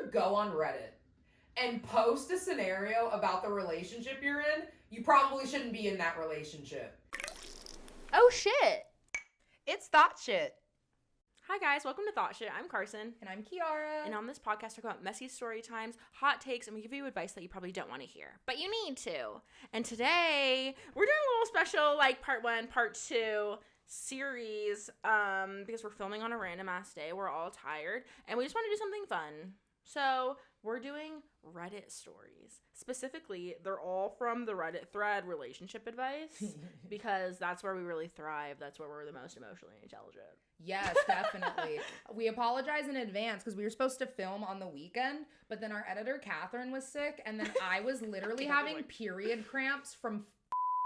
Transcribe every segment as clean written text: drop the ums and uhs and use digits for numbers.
ever go on Reddit and post a scenario about the relationship you're in, you probably shouldn't be in that relationship. Oh shit. It's Thought Shit. Hi guys, welcome to Thought Shit. I'm Carson. And I'm Kiara. And on this podcast, we talk about messy story times, hot takes, and we give you advice that you probably don't want to hear, but you need to. And today, we're doing a little special, like, part 1, part 2 series, because we're filming on a random ass day. We're all tired, and we just want to do something fun. So, we're doing Reddit stories. Specifically, they're all from the Reddit thread RelationshipAdvice, because that's where we really thrive. That's where we're the most emotionally intelligent. Yes, definitely. We apologize in advance because we were supposed to film on the weekend, but then our editor, Catherine, was sick, and then I was literally having period cramps from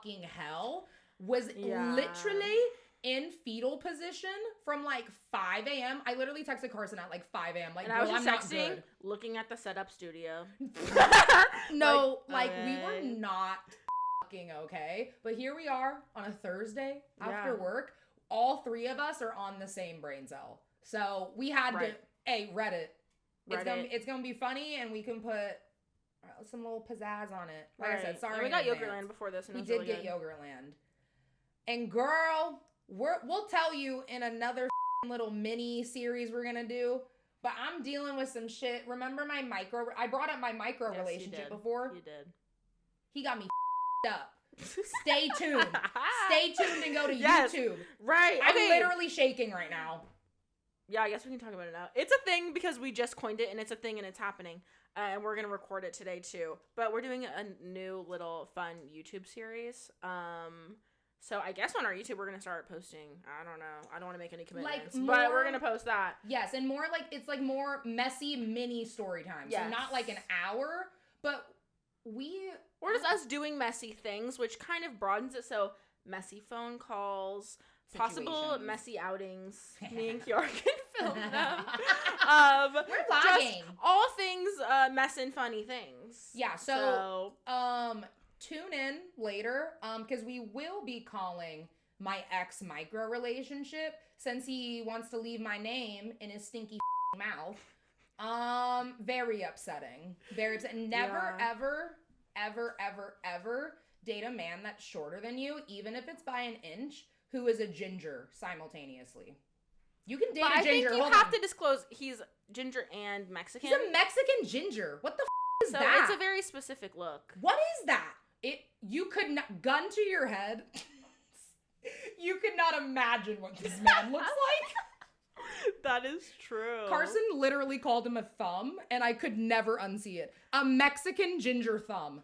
fucking hell. Was literally in fetal position from like 5 a.m. I literally texted Carson at like 5 a.m. Like, and I was just I'm texting, not good. Looking at the setup studio. No, like we were not fucking okay. But here we are on a Thursday after work. All three of us are on the same brain cell. So we had to, hey, Reddit. It's gonna be funny, and we can put some little pizzazz on it. Like I said, sorry. And we got Yogurtland before this, and we did get Yogurtland. And girl, we'll tell you in another little mini series we're gonna do. But I'm dealing with some shit. Remember I brought up my micro relationship before. You did. He got me up. Stay tuned. Stay tuned and go to YouTube. Right. I'm literally shaking right now. Yeah, I guess we can talk about it now. It's a thing because we just coined it, and it's a thing, and it's happening. And we're going to record it today, too. But we're doing a new little fun YouTube series. So I guess on our YouTube, we're going to start posting. I don't know. I don't want to make any commitments. But we're going to post that. Yes, and more like, it's like more messy mini story time. Yes. So not like an hour, but or just us doing messy things, which kind of broadens it. So messy phone calls, possible messy outings. Me and Kiara can film them. We're vlogging. Just all things mess and funny things. Yeah, so tune in later because we will be calling my ex micro relationship since he wants to leave my name in his stinky mouth. Very upsetting. Very upsetting. Never, ever date a man that's shorter than you, even if it's by an inch, who is a ginger simultaneously. You can date a ginger. I think you have to disclose he's ginger and Mexican. He's a Mexican ginger. What the is that? It's a very specific look. What is that? You could not, gun to your head, you could not imagine what this man looks like. That is true. Carson literally called him a thumb, and I could never unsee it. A Mexican ginger thumb.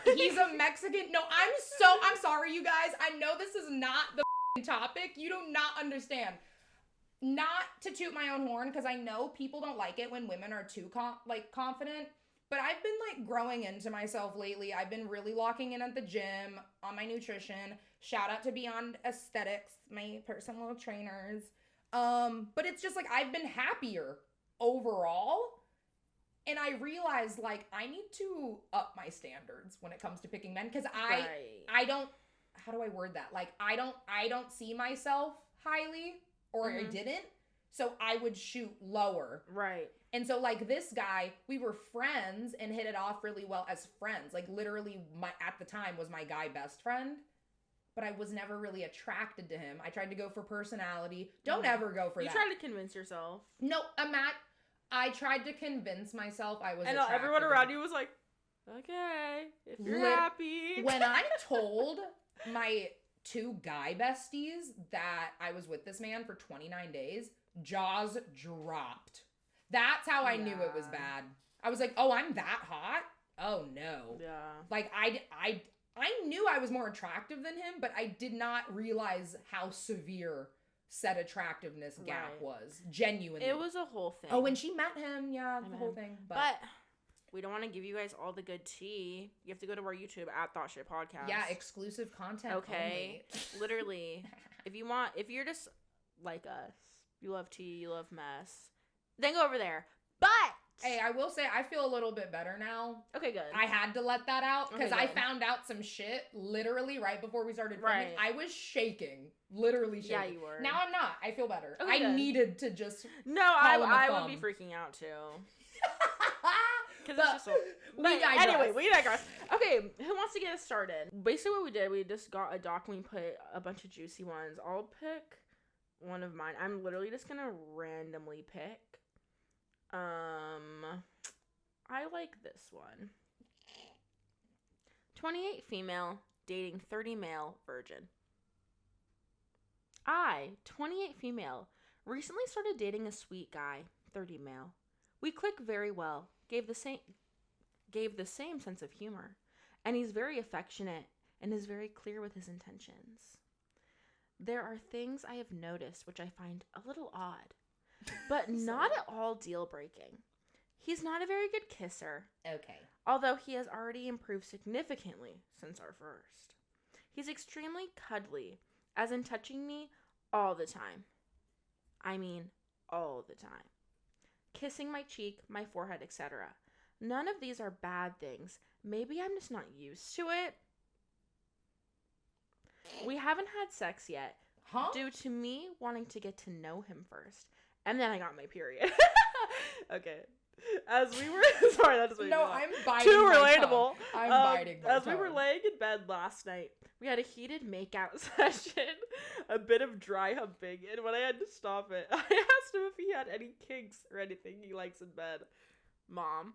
He's a Mexican. No, I'm sorry, you guys. I know this is not the topic. You do not understand. Not to toot my own horn, because I know people don't like it when women are too confident. But I've been like growing into myself lately. I've been really locking in at the gym on my nutrition. Shout out to Beyond Aesthetics, my personal trainers. But it's just like I've been happier overall. And I realized like I need to up my standards when it comes to picking men. Cause I don't, how do I word that? Like I don't see myself highly, or I didn't. So I would shoot lower. Right. And so like this guy, we were friends and hit it off really well as friends. Like literally at the time was my guy best friend. But I was never really attracted to him. I tried to go for personality. Don't ever go for that. You tried to convince yourself. No, I tried to convince myself I was attracted. And everyone around you was like, okay, if you're happy. When I told my 2 guy besties that I was with this man for 29 days, jaws dropped. That's how I knew it was bad. I was like, oh, I'm that hot? Oh, no. Yeah. Like, I knew I was more attractive than him, but I did not realize how severe said attractiveness gap was. Genuinely. It was a whole thing. Oh, when she met him, the whole thing. But we don't want to give you guys all the good tea. You have to go to our YouTube at Thought Shit Podcast. Yeah, exclusive content. Okay. Literally. If you're just like us, you love tea, you love mess, then go over there. But hey, I will say I feel a little bit better now. Okay, good. I had to let that out because I found out some shit literally right before we started filming. Right. I was shaking. Literally shaking. Yeah, you were. Now I'm not. I feel better. Okay, I needed to just I would be freaking out too. Because it's just anyway, we digress. Okay, who wants to get us started? Basically what we did, we just got a doc and we put a bunch of juicy ones. I'll pick one of mine. I'm literally just gonna randomly pick. I like this one. 28 female, dating 30 male, virgin. I, 28 female, recently started dating a sweet guy, 30 male. We click very well, gave the same sense of humor, and he's very affectionate and is very clear with his intentions. There are things I have noticed which I find a little odd, but not at all deal-breaking. He's not a very good kisser. Okay. Although he has already improved significantly since our first. He's extremely cuddly, as in touching me all the time. I mean, all the time. Kissing my cheek, my forehead, etc. None of these are bad things. Maybe I'm just not used to it. We haven't had sex yet, due to me wanting to get to know him first. And then I got my period. Okay. As we were sorry, that doesn't No, I'm biting. Too relatable. I'm biting. As we were laying in bed last night, we had a heated makeout session, a bit of dry humping, and when I had to stop it, I asked him if he had any kinks or anything he likes in bed. Mom,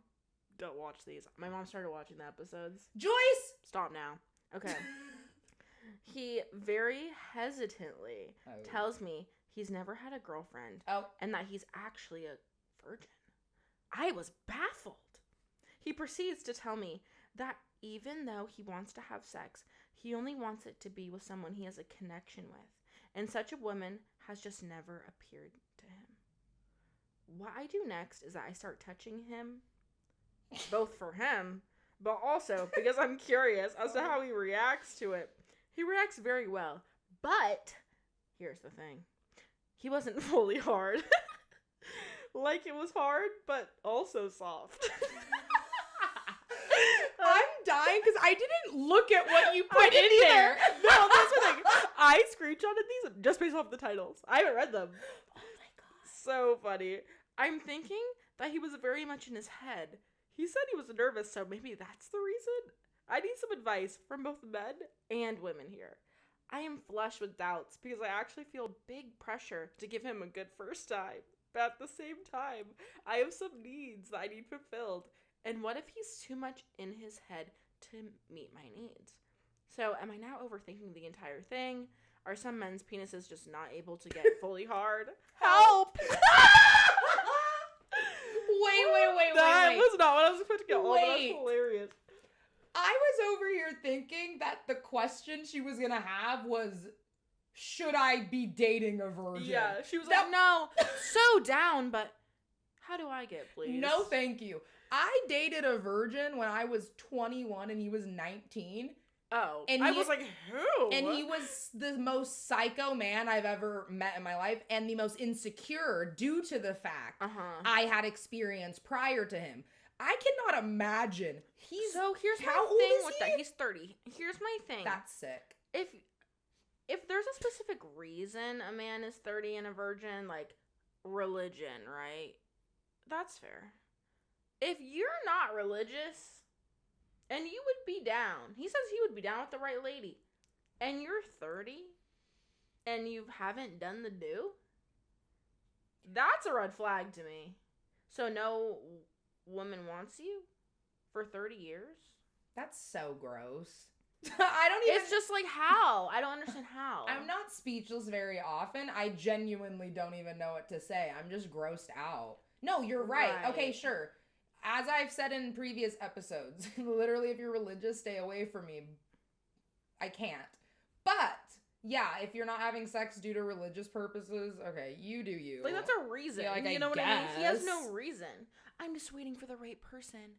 don't watch these. My mom started watching the episodes. Joyce, stop now. Okay. He very hesitantly tells me he's never had a girlfriend and that he's actually a virgin. I was baffled. He proceeds to tell me that even though he wants to have sex, he only wants it to be with someone he has a connection with, and such a woman has just never appeared to him. What I do next is that I start touching him, both for him, but also because I'm curious as to how he reacts to it. He reacts very well, but here's the thing. He wasn't fully hard. Like it was hard, but also soft. I'm dying because I didn't look at what you put in there. No, that's the thing. I screenshotted these just based off the titles. I haven't read them. Oh my god. So funny. I'm thinking that he was very much in his head. He said he was nervous, so maybe that's the reason. I need some advice from both men and women here. I am flush with doubts because I actually feel big pressure to give him a good first time. But at the same time, I have some needs that I need fulfilled. And what if he's too much in his head to meet my needs? So am I now overthinking the entire thing? Are some men's penises just not able to get fully hard? Help! Wait. That was not what I was expecting at all, but that's hilarious. I was over here thinking that the question she was gonna have was, should I be dating a virgin? Yeah, she was like, no, so down, but how do I get, please? No, thank you. I dated a virgin when I was 21 and he was 19. Oh, and I was like, who? And he was the most psycho man I've ever met in my life and the most insecure due to the fact I had experience prior to him. I cannot imagine. So here's how my old thing is with he? that. He's 30. Here's my thing. That's sick. If there's a specific reason a man is 30 and a virgin, like religion, right? That's fair. If you're not religious and you would be down, he says he would be down with the right lady, and you're 30 and you haven't done the do, that's a red flag to me. So no woman wants you for 30 years? That's so gross. I don't even... It's just like, how? I don't understand how. I'm not speechless very often. I genuinely don't even know what to say. I'm just grossed out. No, you're right. Okay, sure. As I've said in previous episodes, literally, if you're religious, stay away from me. I can't. But, yeah, if you're not having sex due to religious purposes, okay, you do you. Like, that's a reason. Yeah, like, you know what I mean? He has no reason. I'm just waiting for the right person.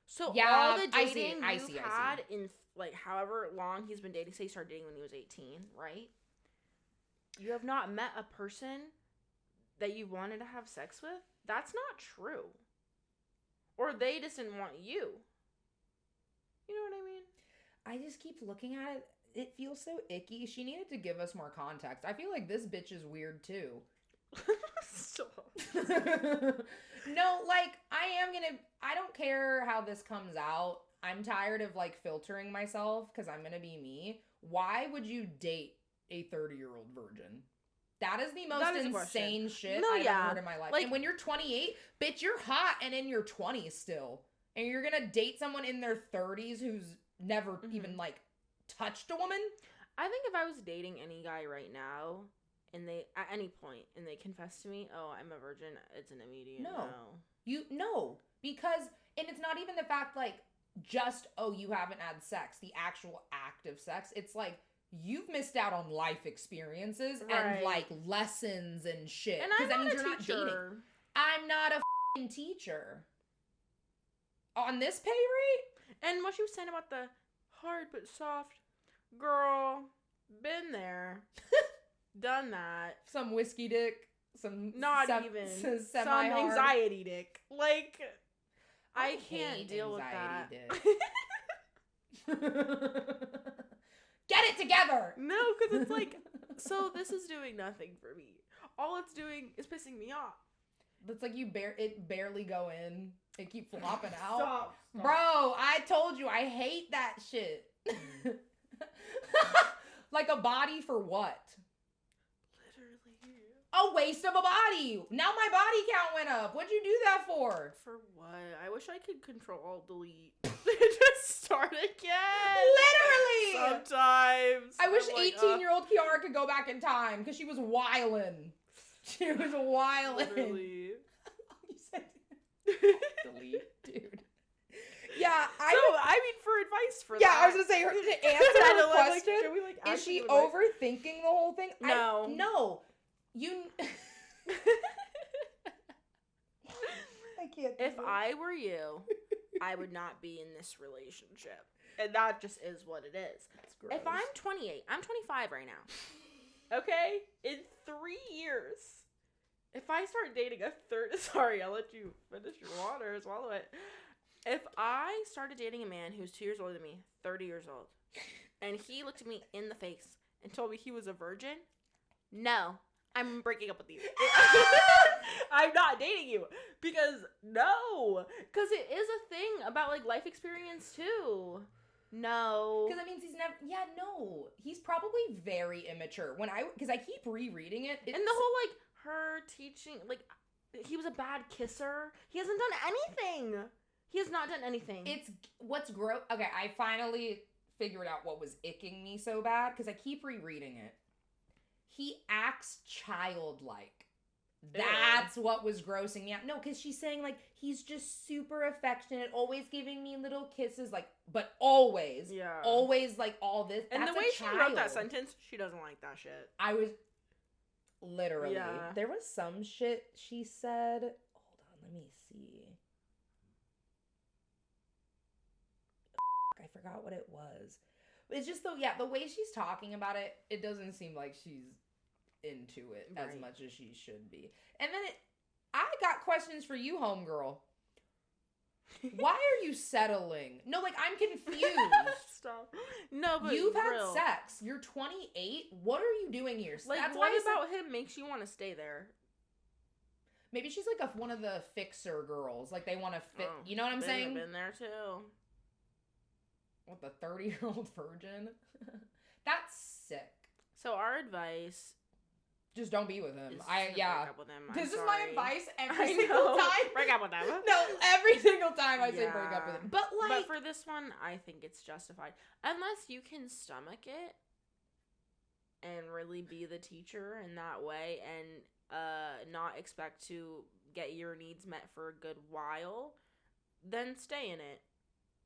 So yeah, all the dating I you've had in, like, however long he's been dating, say he started dating when he was 18, right? You have not met a person that you wanted to have sex with? That's not true. Or they just didn't want you. You know what I mean? I just keep looking at it. It feels so icky. She needed to give us more context. I feel like this bitch is weird too. Stop. No, like, I don't care how this comes out. I'm tired of, like, filtering myself because I'm gonna be me. Why would you date a 30-year-old virgin? That is the most That is a insane shit No, I've yeah. ever heard in my life. Like- and when you're 28, bitch, you're hot and in your 20s still. And you're gonna date someone in their 30s who's never even, like, touched a woman? I think if I was dating any guy right now, and they, at any point, and they confess to me, oh, I'm a virgin, it's an immediate no. Because, and it's not even the fact, like, just, oh, you haven't had sex, the actual act of sex. It's like, you've missed out on life experiences and, like, lessons and shit. And Because I'm that means not a you're not teacher. dating. I'm not a f***ing teacher. On this pay rate? And what she was saying about the hard but soft, girl, been there, done that. Some whiskey dick, some Not even. some Some anxiety dick. Like, I can't hate deal with that. Get it together! No, because it's like, so this is doing nothing for me. All it's doing is pissing me off. It's like it barely go in. It keep flopping out. Stop. Bro, I told you I hate that shit. Like a body for what? Literally. A waste of a body. Now my body count went up. What'd you do that for? For what? I wish I could control alt delete. Just start again. Literally. Sometimes. I wish I'm like, 18-year-old Kiara could go back in time because she was wildin'. She was wildin'. Literally. You said delete, dude. Yeah, I mean, for advice for yeah, that. I was gonna say to answer her question. Should we, like, Is she actually advise? overthinking the whole thing? No. No. You. I can't. If I were you, I would not be in this relationship. And that just is what it is. If I'm 28, I'm 25 right now. Okay? In 3 years, if I start dating a third... Sorry, I'll let you finish your water, swallow it. If I started dating a man who's 2 years older than me, 30 years old, and he looked at me in the face and told me he was a virgin, no, I'm breaking up with you. I'm not dating you. Because, no. Because it is a thing about, like, life experience, too. No. Because that means he's never. Yeah, no. He's probably very immature. Because I keep rereading it. And the whole, like, her teaching, like, he was a bad kisser. He hasn't done anything. He has not done anything. It's what's gross. Okay, I finally figured out what was icking me so bad because I keep rereading it. He acts childlike. That's what was grossing me out. No, because she's saying, like, he's just super affectionate, always giving me little kisses, like, but always, always, like, all this. And that's the way a she child. wrote that sentence, she doesn't like that shit. I was literally. Yeah. There was some shit she said. Hold on, let me see. I forgot what it was. It's just the way she's talking about it, it doesn't seem like she's into it as much as she should be. And then I got questions for you, homegirl. Why are you settling? No, like, I'm confused. Stop. No, but you've had sex. You're 28. What are you doing here? Like, that's what about him makes you want to stay there? Maybe she's like one of the fixer girls. Like, they want to fit. Oh, you know what I'm saying? Been there too. What, the 30-year-old virgin? That's sick. So our advice. Just don't be with him. Break up with him. This is my advice every single time. Break up with him. No, every single time I say break up with him. But for this one, I think it's justified. Unless you can stomach it and really be the teacher in that way and not expect to get your needs met for a good while, then stay in it.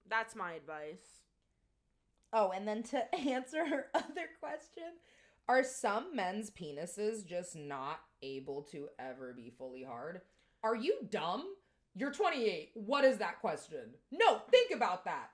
That's my advice. Oh, and then to answer her other question, are some men's penises just not able to ever be fully hard? Are you dumb? You're 28. What is that question? No, think about that.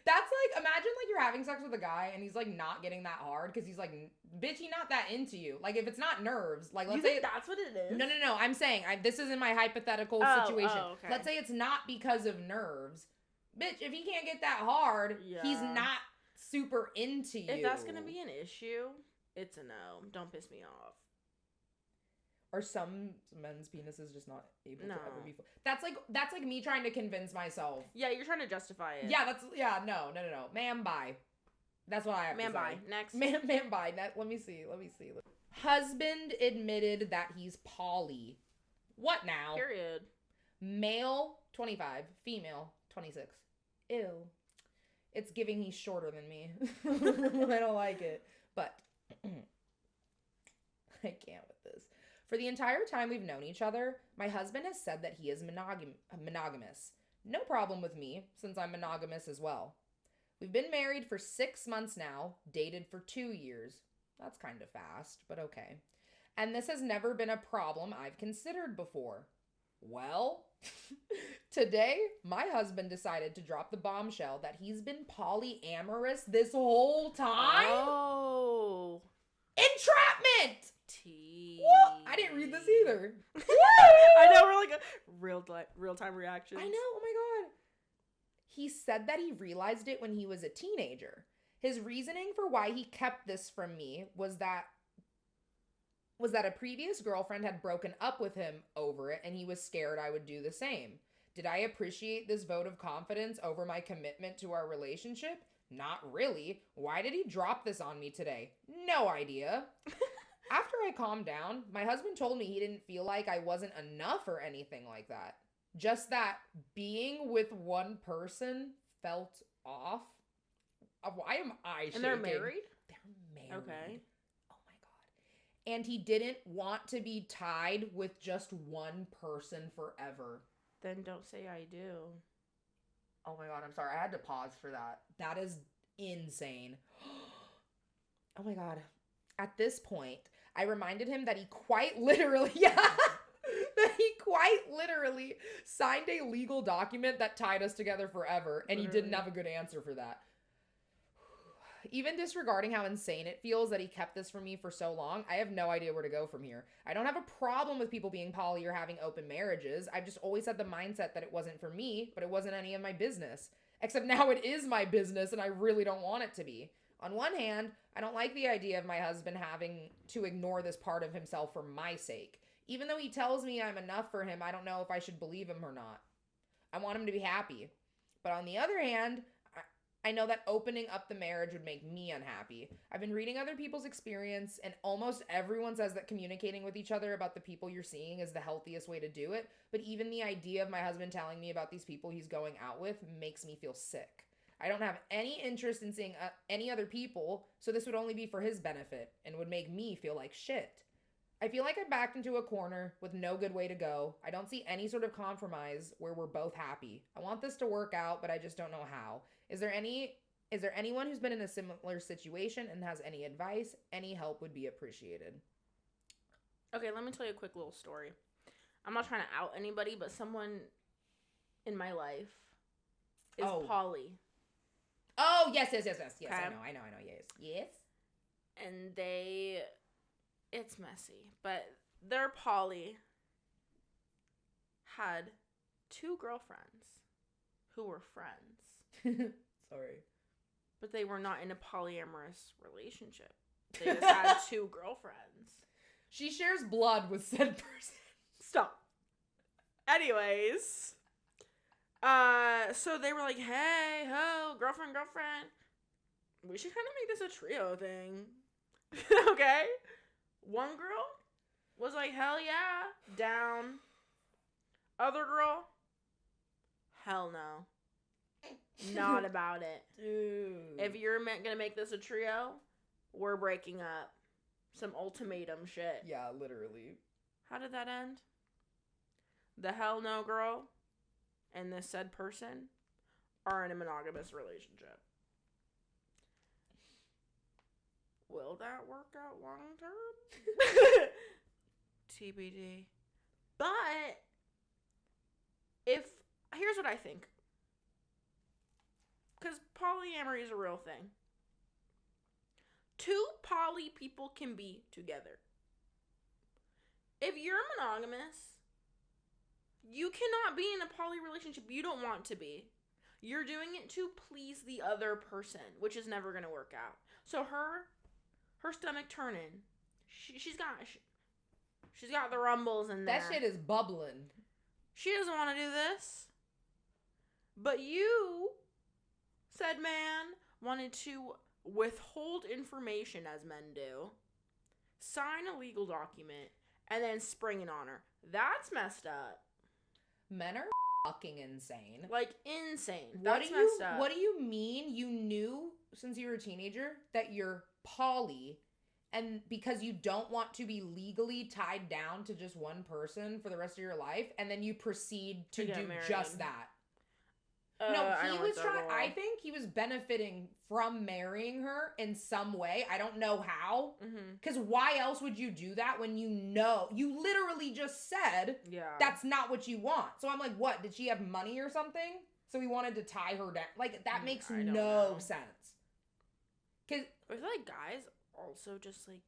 That's like, imagine like you're having sex with a guy and he's like not getting that hard because he's like, bitch, he not that into you. Like, if it's not nerves, like, let's say that's what it is. No. I'm saying this is in my hypothetical situation. Okay. Let's say it's not because of nerves. Bitch, if he can't get that hard, he's not super into you. If that's gonna be an issue, it's a no. Don't piss me off. Are some men's penises just not able No. to ever be full? That's like me trying to convince myself. Yeah, you're trying to justify it. Yeah, no. Ma'am, bye. That's what I have Man, to say. bye. Next. Man, bye. Let me see. Husband admitted that he's poly. What now? Period. Male, 25. Female, 26. Ew. It's giving he's shorter than me. I don't like it. But I can't with this. For the entire time we've known each other, my husband has said that he is monogamous. No problem with me, since I'm monogamous as well. We've been married for 6 months now, dated for 2 years. That's kind of fast, but okay. And this has never been a problem I've considered before. Well, today, my husband decided to drop the bombshell that he's been polyamorous this whole time. Oh. Entrapment! Tea. What? I didn't read this either. I know, we're like a real-time reaction. I know, oh my god. He said that he realized it when he was a teenager. His reasoning for why he kept this from me was that a previous girlfriend had broken up with him over it and he was scared I would do the same. Did I appreciate this vote of confidence over my commitment to our relationship? Not really. Why did he drop this on me today? No idea. After I calmed down, my husband told me he didn't feel like I wasn't enough or anything like that. Just that being with one person felt off. Why am I shaking? And they're married? They're married. Okay. Oh my god. And he didn't want to be tied with just one person forever. Then don't say I do. Oh my god, I'm sorry. I had to pause for that. That is insane. Oh my god. At this point, I reminded him that he quite literally, signed a legal document that tied us together forever, and he didn't have a good answer for that. Even disregarding how insane it feels that he kept this from me for so long, I have no idea where to go from here. I don't have a problem with people being poly or having open marriages. I've just always had the mindset that it wasn't for me, but it wasn't any of my business. Except now it is my business, and I really don't want it to be. On one hand, I don't like the idea of my husband having to ignore this part of himself for my sake. Even though he tells me I'm enough for him, I don't know if I should believe him or not. I want him to be happy. But on the other hand, I know that opening up the marriage would make me unhappy. I've been reading other people's experience, and almost everyone says that communicating with each other about the people you're seeing is the healthiest way to do it. But even the idea of my husband telling me about these people he's going out with makes me feel sick. I don't have any interest in seeing any other people, so this would only be for his benefit and would make me feel like shit. I feel like I backed into a corner with no good way to go. I don't see any sort of compromise where we're both happy. I want this to work out, but I just don't know how. Is there anyone who's been in a similar situation and has any advice? Any help would be appreciated. Okay, let me tell you a quick little story. I'm not trying to out anybody, but someone in my life is poly. Oh, yes. Yes, Okay. I know, yes. And it's messy, but their poly had 2 girlfriends who were friends. Sorry. But they were not in a polyamorous relationship. They just had 2 girlfriends. She shares blood with said person. Stop. Anyways, so they were like, hey, ho, girlfriend, we should kind of make this a trio thing. Okay? One girl was like, hell yeah, down. Other girl, hell no. Not about it. Dude. If you're gonna make this a trio, we're breaking up. Some ultimatum shit. Yeah, literally. How did that end? The hell no girl and this said person are in a monogamous relationship. Will that work out long term? TBD. But here's what I think. Because polyamory is a real thing. 2 poly people can be together. If you're monogamous, you cannot be in a poly relationship you don't want to be. You're doing it to please the other person, which is never going to work out. So her her stomach turning. She's got the rumbles in there. That shit is bubbling. She doesn't want to do this. But you, said man, wanted to withhold information as men do, sign a legal document, and then spring it on her. That's messed up. Men are fucking insane. Like, insane. That's messed up. What do you mean you knew since you were a teenager that you're poly, and because you don't want to be legally tied down to just one person for the rest of your life, and then you proceed to do married. just that? No, I think he was benefiting from marrying her in some way. I don't know how. Because why else would you do that when you know, you literally just said that's not what you want. So I'm like, what? Did she have money or something? So he wanted to tie her down. Like, that makes no sense. Because I feel like guys also just, like,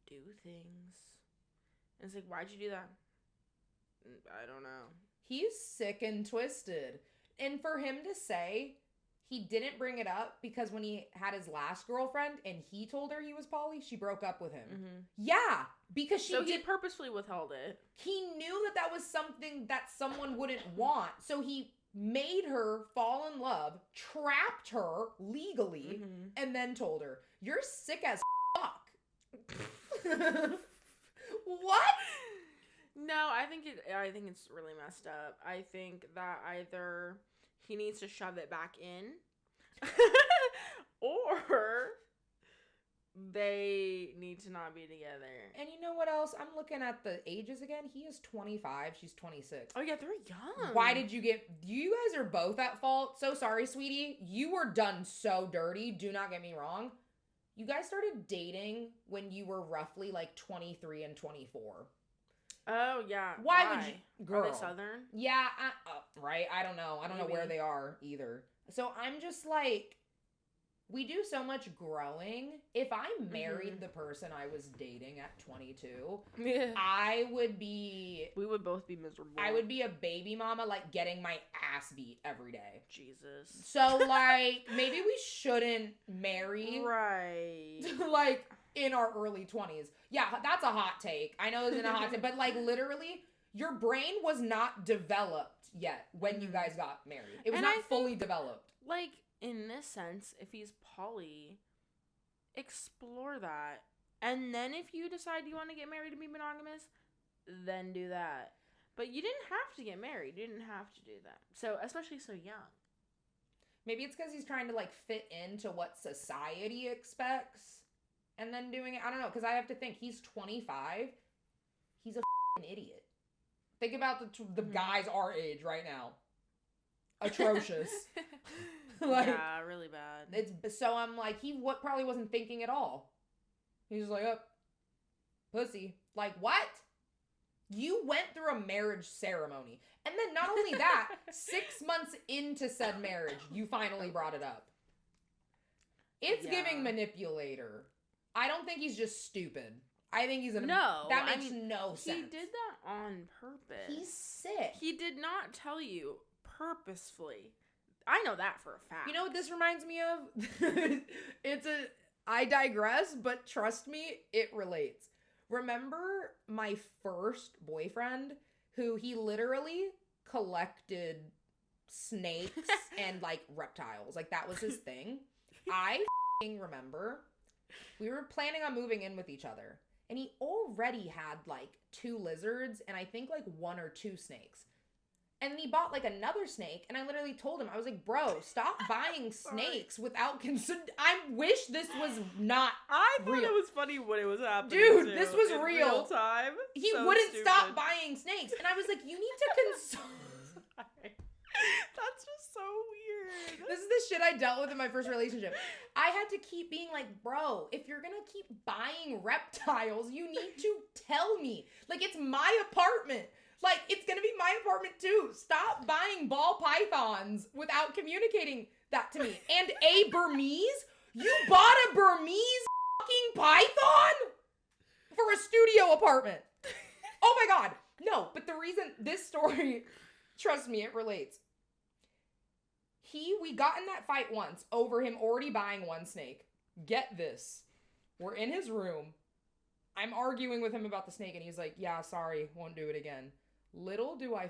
do things. And it's like, why'd you do that? I don't know. he's sick and twisted. And for him to say he didn't bring it up because when he had his last girlfriend and he told her he was poly, she broke up with him. Mm-hmm. Yeah, because he purposefully withheld it. He knew that that was something that someone wouldn't want. So he made her fall in love, trapped her legally, and then told her, "You're sick as fuck." What? No, I think it's really messed up. I think that either he needs to shove it back in or they need to not be together. And you know what else? I'm looking at the ages again. He is 25. She's 26. Oh, yeah, they're young. Why did you guys are both at fault. So sorry, sweetie. You were done so dirty. Do not get me wrong. You guys started dating when you were roughly like 23 and 24. Oh, yeah. Why would you... Girl. Are they Southern? Yeah, right? I don't know. I don't know where they are either. So I'm just like, we do so much growing. If I married the person I was dating at 22, we would both be miserable. I would be a baby mama, like getting my ass beat every day. Jesus. So like, maybe we shouldn't marry. Right. Like, in our early 20s. Yeah, that's a hot take. I know it's in a hot take, but like literally, your brain was not developed yet when you guys got married. It was not fully developed. Like, in this sense, if he's poly, explore that. And then if you decide you want to get married and be monogamous, then do that. But you didn't have to get married. You didn't have to do that. So, especially so young. Maybe it's because he's trying to like fit into what society expects. And then doing it, I don't know, because I have to think, he's 25. He's a f***ing idiot. Think about the guys our age right now. Atrocious. Like, yeah, really bad. So I'm like, he probably wasn't thinking at all. He's like, oh, pussy. Like, what? You went through a marriage ceremony. And then not only that, 6 months into said marriage, you finally brought it up. It's giving manipulator. I don't think he's just stupid. I think he's that makes no sense. He did that on purpose. He's sick. He did not tell you purposefully. I know that for a fact. You know what this reminds me of? I digress, but trust me, it relates. Remember my first boyfriend who he literally collected snakes and like reptiles. Like that was his thing. I remember we were planning on moving in with each other and he already had like 2 lizards and I think like 1 or 2 snakes. And then he bought like another snake and I literally told him, I was like, bro, stop buying snakes without I wish this was not real. Thought it was funny when it was happening. Dude, too. this was in real time. He wouldn't stop buying snakes. And I was like, you need to console. That's just so weird. This is the shit I dealt with in my first relationship. I had to keep being like, bro, if you're gonna keep buying reptiles, you need to tell me. Like, it's my apartment. Like, it's gonna be my apartment too. Stop buying ball pythons without communicating that to me. And a Burmese? You bought a Burmese fucking python? For a studio apartment. Oh my God. No, but the reason this story, trust me, it relates. We got in that fight once over him already buying 1 snake. Get this. We're in his room. I'm arguing with him about the snake, and he's like, yeah, sorry, won't do it again. Little do I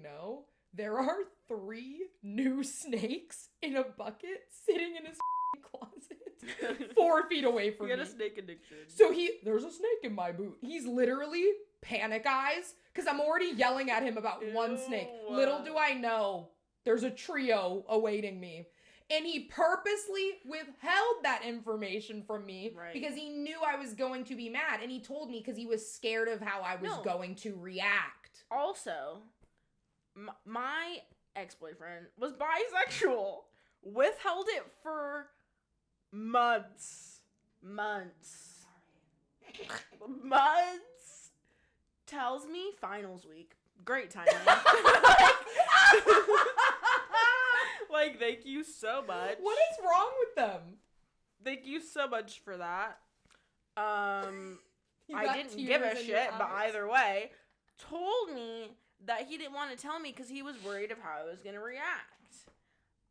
know, there are 3 new snakes in a bucket sitting in his closet 4 feet away from me. He had a snake addiction. So there's a snake in my boot. He's literally panic eyes because I'm already yelling at him about one snake. Little do I know, there's a trio awaiting me. And he purposely withheld that information from me because he knew I was going to be mad. And he told me because he was scared of how I was going to react. Also, my ex-boyfriend was bisexual. Withheld it for months. Tells me finals week. Great timing. Like, thank you so much. What is wrong with them? Thank you so much for that. I didn't tears give a in your shit, but eyes. either way, told me that he didn't want to tell me because he was worried of how I was going to react.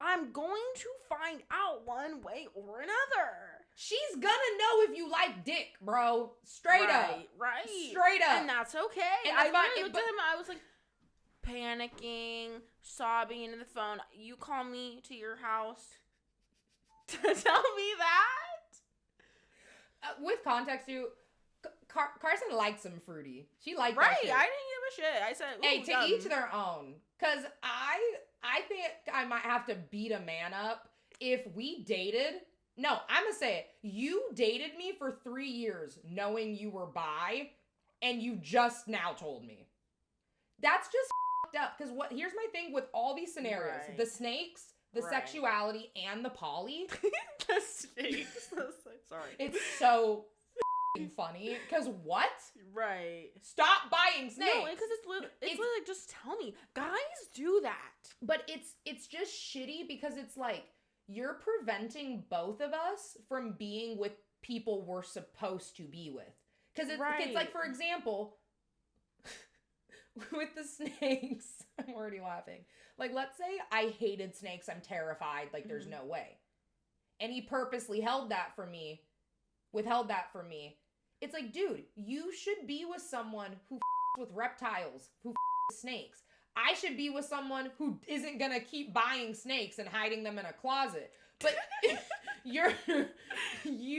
I'm going to find out one way or another. She's gonna know if you like dick, bro. Straight up. Right. Straight up. And that's okay. And I that's fine, literally looked at him, I was like, panicking, sobbing into the phone. You call me to your house to tell me that? With context, too, Carson liked some fruity. She liked that Right. shit. I didn't give a shit. I said, ooh, Hey, to yum. each their own. Because I think I might have to beat a man up if we dated. No, I'm going to say it. You dated me for 3 years knowing you were bi, and you just now told me. That's just fucked up. Because here's my thing with all these scenarios. Right. The snakes, the sexuality, and the poly. The snakes. Sorry. It's so funny. Because what? Right. Stop buying snakes. No, because it's literally like, just tell me. Guys do that. But it's just shitty because it's like, you're preventing both of us from being with people we're supposed to be with. Because it's like, for example, with the snakes, I'm already laughing. Like, let's say I hated snakes. I'm terrified. Like, there's no way. And he purposely withheld that from me. It's like, dude, you should be with someone who with reptiles, who with snakes. I should be with someone who isn't gonna keep buying snakes and hiding them in a closet. But you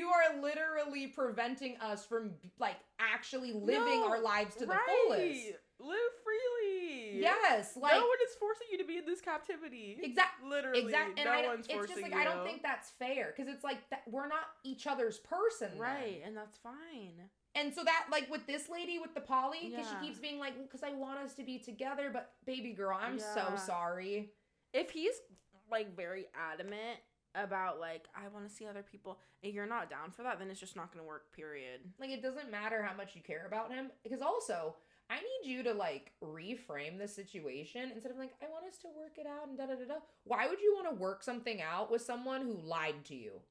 are literally preventing us from like actually living our lives to the fullest. Live freely. Yes, like no one is forcing you to be in this captivity. Exactly. Literally, Exactly. no one's forcing you. It's just like I don't think that's fair because it's like we're not each other's person. Right, then. and that's fine. And so that, like, with this lady, with the poly, because Yeah. she keeps being like, because I want us to be together, but baby girl, I'm so Yeah. sorry. If he's, like, very adamant about, like, I want to see other people, and you're not down for that, then it's just not going to work, period. Like, it doesn't matter how much you care about him, because also, I need you to, like, reframe the situation instead of, like, I want us to work it out and da-da-da-da. Why would you want to work something out with someone who lied to you?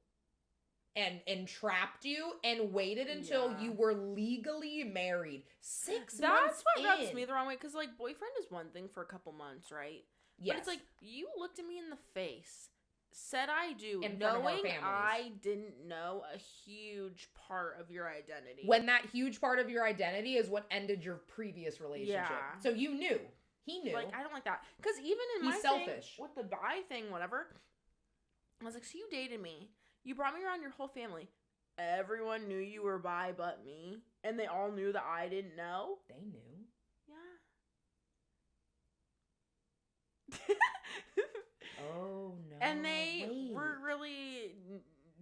And entrapped you and waited until you were legally married. 6 months That's what rubs in. me the wrong way, because, like, boyfriend is one thing for a couple months, right? Yes. But it's like, you looked at me in the face, said I do, In front of our knowing families. I didn't know a huge part of your identity. When that huge part of your identity is what ended your previous relationship. Yeah. So you knew. He knew. Like, I don't like that. Because even in He's my selfish. thing, with the bi thing, whatever, I was like, so you dated me. You brought me around your whole family. Everyone knew you were bi but me. And they all knew that I didn't know. They knew. Yeah. Oh, no. And they way.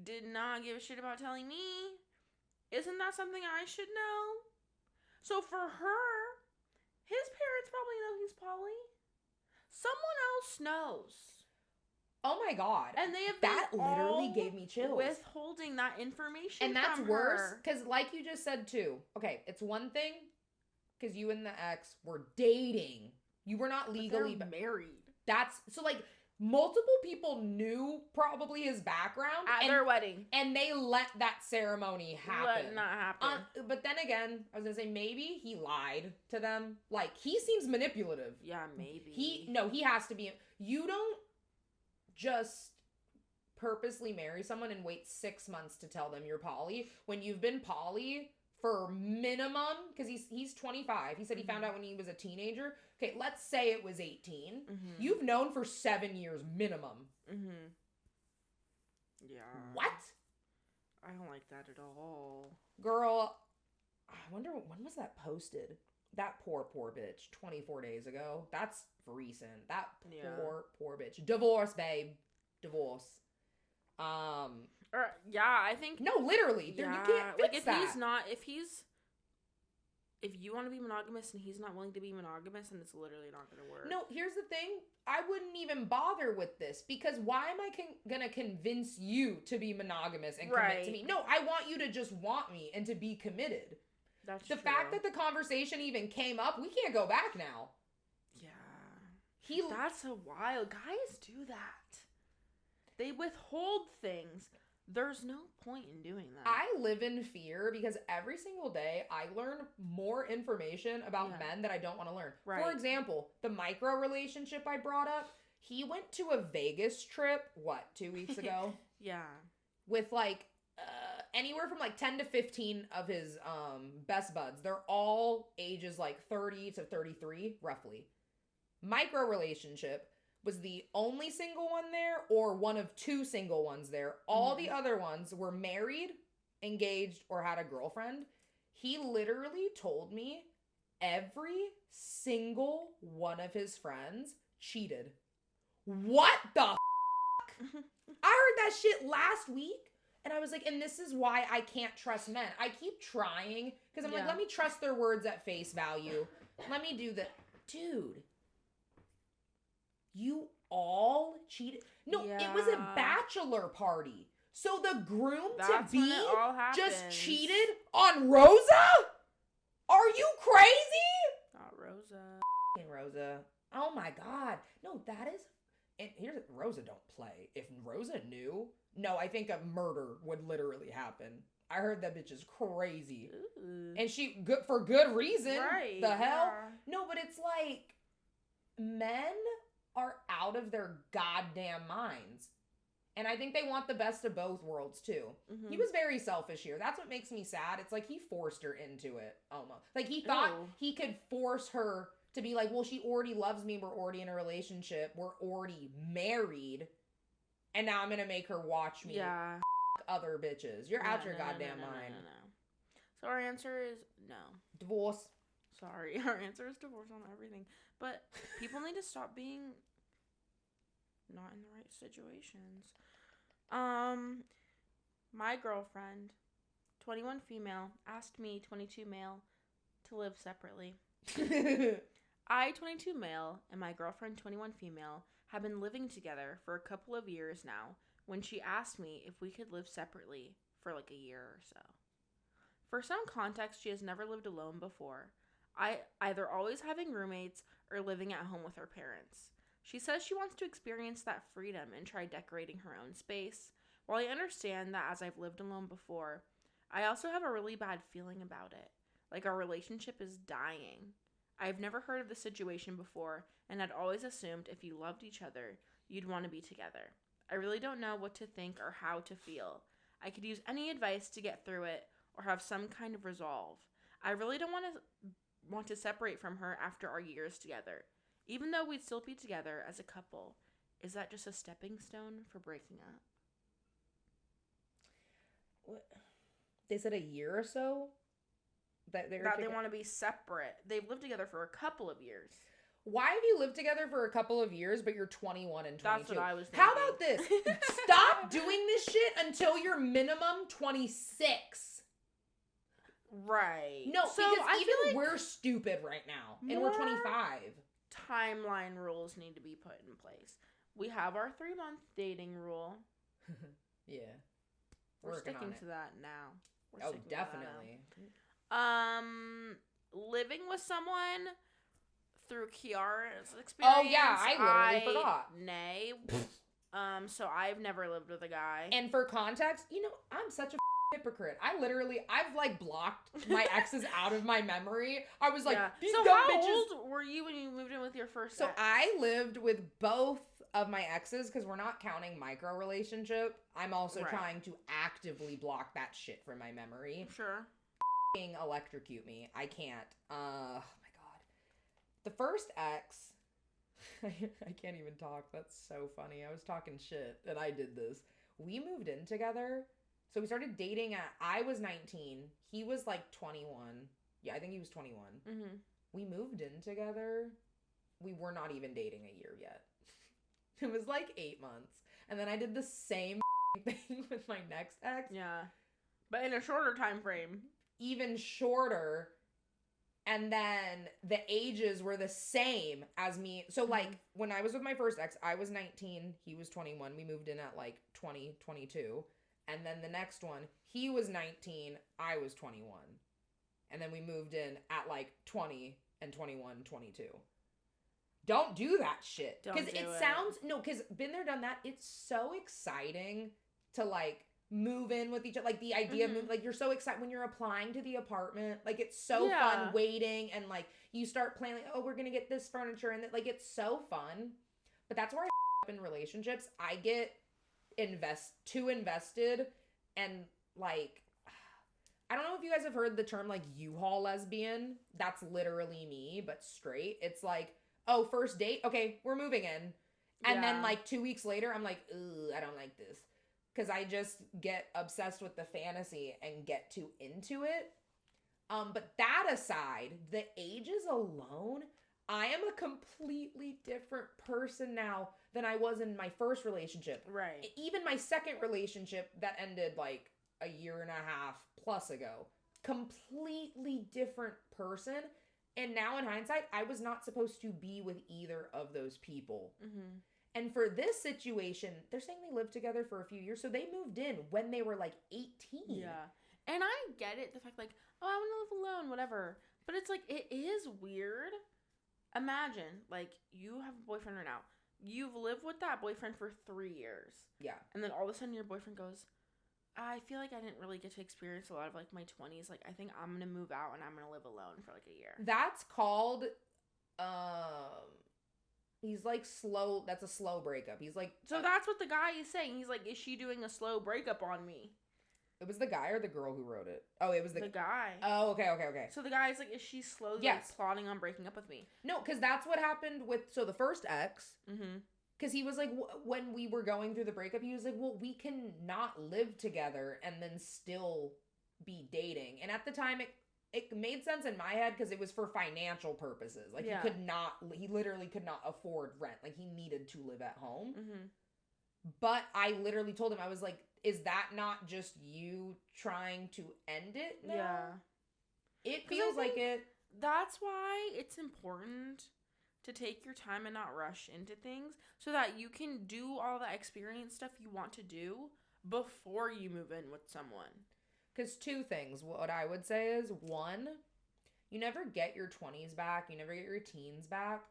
did not give a shit about telling me. Isn't that something I should know? So for her, his parents probably know he's poly. Someone else knows. Oh my God. And they have that been literally all gave me chills. withholding that information And that's from worse her. because, like you just said too, okay, it's one thing because you and the ex were dating. You were not legally They're married. That's so like multiple people knew probably his background At their wedding. and they let that ceremony happen. Let not happen. But then again, I was gonna say maybe he lied to them. Like he seems manipulative. Yeah, maybe. He has to be. You don't just purposely marry someone and wait 6 months to tell them you're poly when you've been poly for minimum, because he's 25. He said he found out when he was a teenager. Okay, let's say it was 18. You've known for 7 years minimum. Yeah. What? I don't like that at all. Girl, I wonder when was that posted? That poor bitch. 24 days ago. That's recent. That poor bitch. Divorce, babe. Divorce. Or yeah, I think no, literally. You can't fix like if that. if you want to be monogamous and he's not willing to be monogamous, then it's literally not going to work. No, here's the thing. I wouldn't even bother with this because why am I gonna convince you to be monogamous and commit to me? No, I want you to just want me and to be committed. That's the fact that the conversation even came up, we can't go back now. Yeah. That's a wild. Guys do that. They withhold things. There's no point in doing that. I live in fear because every single day I learn more information about men that I don't want to learn. Right. For example, the micro relationship I brought up, he went to a Vegas trip, 2 weeks ago? Yeah. With anywhere from 10 to 15 of his best buds. They're all ages 30 to 33, roughly. Micro relationship was the only single one there or one of 2 single ones there. All the other ones were married, engaged, or had a girlfriend. He literally told me every single one of his friends cheated. What the f***? I heard that shit last week. And I was like, and this is why I can't trust men. I keep trying because I'm like, let me trust their words at face value. Let me do that. Dude, you all cheated. No, it was a bachelor party. So the groom-to-be just cheated on Rosa? Are you crazy? Not Rosa. Rosa. Oh my God. No, that is... And here's... Rosa don't play. If Rosa knew... No, I think a murder would literally happen. I heard that bitch is crazy. Ooh. And she... for good reason. Right. The hell? No, but it's like... Men are out of their goddamn minds. And I think they want the best of both worlds, too. He was very selfish here. That's what makes me sad. It's like he forced her into it, almost. Like, he thought he could force her to be like, well, she already loves me. We're already in a relationship. We're already married. And now I'm going to make her watch me f*** other bitches. You're out your goddamn mind. No. So our answer is no. Divorce. Sorry. Our answer is divorce on everything. But people need to stop being not in the right situations. My girlfriend, 21 female, asked me, 22 male, to live separately. I, 22 male, and my girlfriend, 21 female, have been living together for a couple of years now when she asked me if we could live separately for a year or so. For some context, she has never lived alone before. Either always having roommates or living at home with her parents. She says she wants to experience that freedom and try decorating her own space. While I understand that as I've lived alone before, I also have a really bad feeling about it. Like our relationship is dying. I've never heard of the situation before and had always assumed if you loved each other, you'd want to be together. I really don't know what to think or how to feel. I could use any advice to get through it or have some kind of resolve. I really don't want to separate from her after our years together. Even though we'd still be together as a couple, is that just a stepping stone for breaking up? What? They said a year or so? That they want to be separate. They've lived together for a couple of years. Why have you lived together for a couple of years, but you're 21 and 22? That's what I was thinking. How about this? Stop doing this shit until you're minimum 26. Right. No, so because I feel like we're stupid right now, and we're 25. Timeline rules need to be put in place. We have our 3-month dating rule. Yeah. We're sticking to that now. Oh, definitely. Living with someone through Kiara's experience. Oh yeah, I literally forgot. Nay. So I've never lived with a guy. And for context, I'm such a hypocrite. I've blocked my exes out of my memory. I was like, these so dumb how bitches. old were you when you moved in with your first So ex? I lived with both of my exes, because we're not counting micro relationship, I'm also Right. trying to actively block that shit from my memory. Sure. Electrocute me. I can't. Oh my god. The first ex, I can't even talk. That's so funny. I was talking shit and I did this. We moved in together. So we started dating I was 19. He was like 21. Yeah, I think he was 21. Mm-hmm. We moved in together. We were not even dating a year yet. It was like 8 months. And then I did the same thing with my next ex. Yeah. But in a shorter time frame. Even shorter. And then the ages were the same as me. So like when I was with my first ex, I was 19, he was 21. We moved in at like 20, 22. And then the next one, he was 19, I was 21. And then we moved in at like 20 and 21, 22. Don't do that shit. Don't Because do it it. sounds, no, because been there, done that. It's so exciting to like move in with each other. Like the idea of like you're so excited when you're applying to the apartment. Like it's so fun waiting and like you start planning, like, oh, we're going to get this furniture. And like it's so fun. But that's where I up in relationships. I get too invested and like I don't know if you guys have heard the term like U-Haul lesbian. That's literally me, but straight. It's like, oh, first date, okay, we're moving in. And then like 2 weeks later, I'm like, ugh, I don't like this. Because I just get obsessed with the fantasy and get too into it. But that aside, the ages alone, I am a completely different person now than I was in my first relationship. Right. Even my second relationship that ended like a year and a half plus ago. Completely different person. And now in hindsight, I was not supposed to be with either of those people. Mm-hmm. And for this situation, they're saying they lived together for a few years. So they moved in when they were like 18. Yeah. And I get it. The fact like, oh, I want to live alone, whatever. But it's like, it is weird. Imagine, like, you have a boyfriend right now. You've lived with that boyfriend for 3 years. Yeah. And then all of a sudden your boyfriend goes, I feel like I didn't really get to experience a lot of, like, my 20s. Like, I think I'm going to move out and I'm going to live alone for, like, a year. That's called, he's like slow, that's a slow breakup. He's like. So that's what the guy is saying. He's like, is she doing a slow breakup on me? It was the guy or the girl who wrote it? Oh, it was The guy. Oh, okay. So the guy's like, is she slowly plotting on breaking up with me? No, because that's what happened with, so the first ex. Mm-hmm. Because he was like, when we were going through the breakup, he was like, well, we can not live together and then still be dating. And at the time, it made sense in my head because it was for financial purposes. Like, he literally could not afford rent. Like, he needed to live at home. Mm-hmm. But I literally told him, I was like, is that not just you trying to end it now? Yeah. It feels like it. That's why it's important to take your time and not rush into things so that you can do all the experience stuff you want to do before you move in with someone. Because two things. What I would say is, one, you never get your 20s back. You never get your teens back.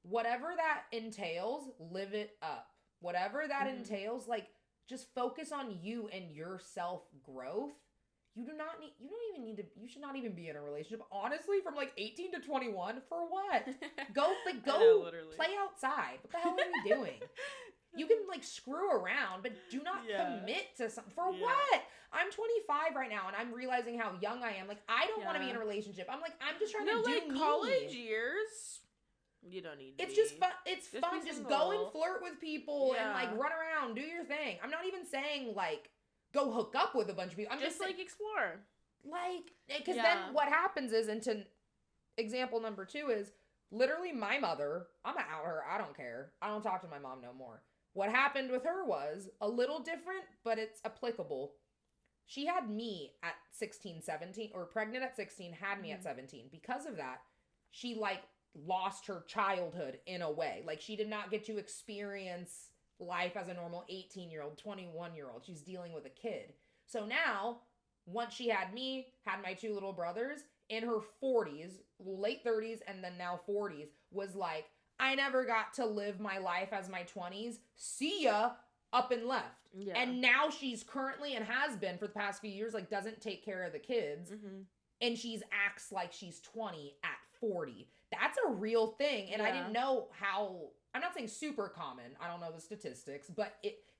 Whatever that entails, live it up. Whatever that entails, like, just focus on you and your self-growth. You should not even be in a relationship. Honestly, from like 18 to 21, for what? Go play outside. What the hell are we doing? You can like screw around, but do not commit to something. For what? I'm 25 right now and I'm realizing how young I am. Like, I don't want to be in a relationship. I'm just trying to do like me. College years. You don't need to It's just fun. It's Just fun. be Just single. go and flirt with people and like run around, do your thing. I'm not even saying like go hook up with a bunch of people. I'm just like explore. Like, because then what happens is, and to example number 2 is literally my mother. I'm gonna out her. I don't care. I don't talk to my mom no more. What happened with her was a little different, but it's applicable. She had me at 16, 17, or pregnant at 16, had me at 17. Because of that, she like lost her childhood in a way. Like, she did not get to experience life as a normal 18-year-old, 21-year-old. She's dealing with a kid. So now, once she had me, had my 2 little brothers, in her 40s, late 30s, and then now 40s, was like, I never got to live my life as my 20s. See ya, up and left. Yeah. And now she's currently, and has been for the past few years, like, doesn't take care of the kids. Mm-hmm. And she's acts like she's 20 at 40. That's a real thing. And I didn't know how, I'm not saying super common. I don't know the statistics, but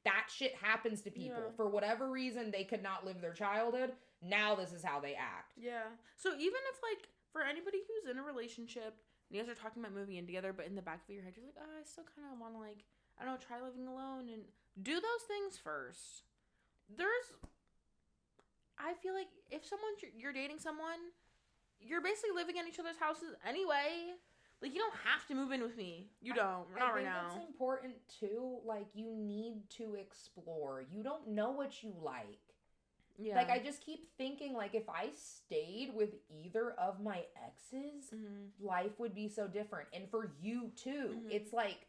that shit happens to people. Yeah. For whatever reason, they could not live their childhood. Now this is how they act. Yeah. So even if, like, for anybody who's in a relationship, and you guys are talking about moving in together, but in the back of your head, you're like, oh, I still kind of want to, like, I don't know, try living alone and do those things first. I feel like if you're dating someone, you're basically living in each other's houses anyway. Like, you don't have to move in with me. You don't. Not right now. I think that's important, too. Like, you need to explore. You don't know what you like. Yeah. Like, I just keep thinking, like, if I stayed with either of my exes, life would be so different. And for you, too. It's like,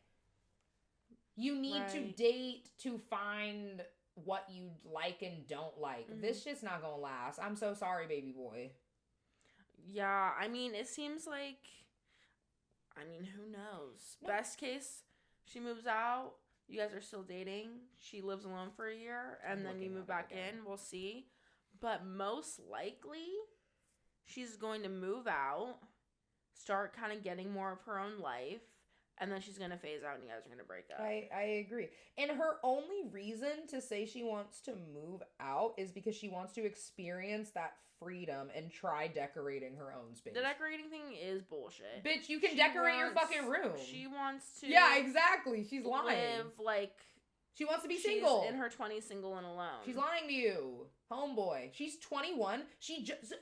you need to date to find what you like and don't like. This shit's not gonna last. I'm so sorry, baby boy. Yeah, I mean, it seems like... I mean, who knows? No. Best case, she moves out. You guys are still dating. She lives alone for a year, and then you move back in. We'll see. But most likely, she's going to move out, start kind of getting more of her own life, and then she's going to phase out, and you guys are going to break up. I agree. And her only reason to say she wants to move out is because she wants to experience that freedom and try decorating her own space. The decorating thing is bullshit. Bitch, you can decorate your fucking room. She wants to... Yeah, exactly. She's lying. Live, like... She wants to be single. She's in her 20s, single and alone. She's lying to you. Homeboy. She's 21.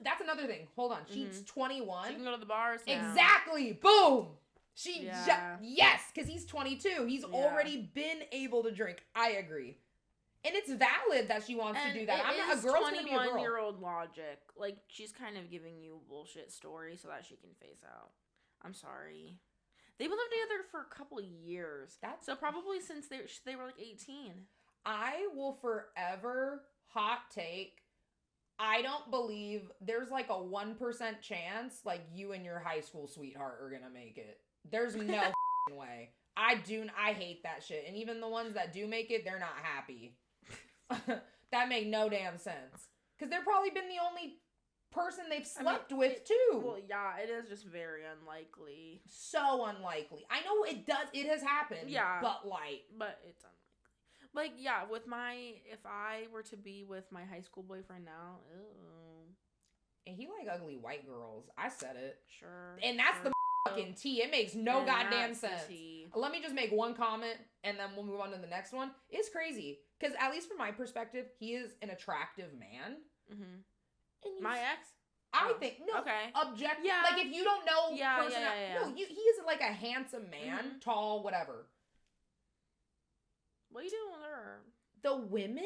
That's another thing. Hold on. She's 21. She can go to the bars now. Exactly. Boom. Yes, because he's 22. He's already been able to drink. I agree. And it's valid that she wants to do that. A girl's gonna be a girl. 21-year-old logic. Like, she's kind of giving you a bullshit story so that she can phase out. I'm sorry. They've been living together for a couple of years. So probably since they were like 18. I will forever hot take. I don't believe there's like a 1% chance like you and your high school sweetheart are gonna make it. There's no way. I hate that shit. And even the ones that do make it, they're not happy. That make no damn sense. Because they've probably been the only person they've slept with, too. Well, yeah, it is just very unlikely. So unlikely. I know it has happened. Yeah. But it's unlikely. Like, yeah, if I were to be with my high school boyfriend now, ew. And he like ugly white girls. I said it. Sure. And that's the fucking tea. It makes no goddamn sense. Let me just make one comment and then we'll move on to the next one. It's crazy. Because at least from my perspective, he is an attractive man. Mm-hmm. My ex? I think, no. Okay. Objective. Yeah. Like if you don't know No, he is like a handsome man. Tall, whatever. What are you doing with her? The women?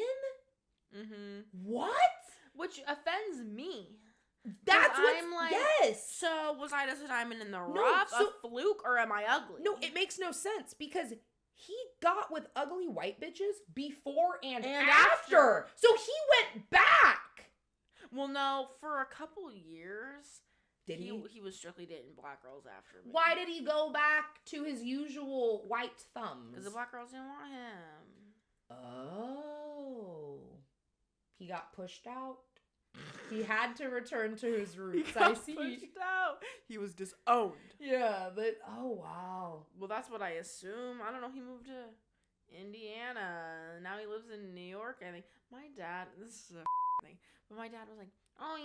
What? Which offends me. That's what I'm like. Yes. So was I just a diamond in the rough, a fluke, or am I ugly? No, it makes no sense because he got with ugly white bitches before and after. So he went back. Well, no, for a couple years. Did he? He was strictly dating black girls after me. Why did he go back to his usual white thumbs? Because the black girls didn't want him. Oh. He got pushed out. He had to return to his roots. He got pushed out. He was disowned. Yeah, but oh wow. Well, that's what I assume. I don't know. He moved to Indiana. Now he lives in New York. I think my dad. This is a thing, but my dad was like, "Oh,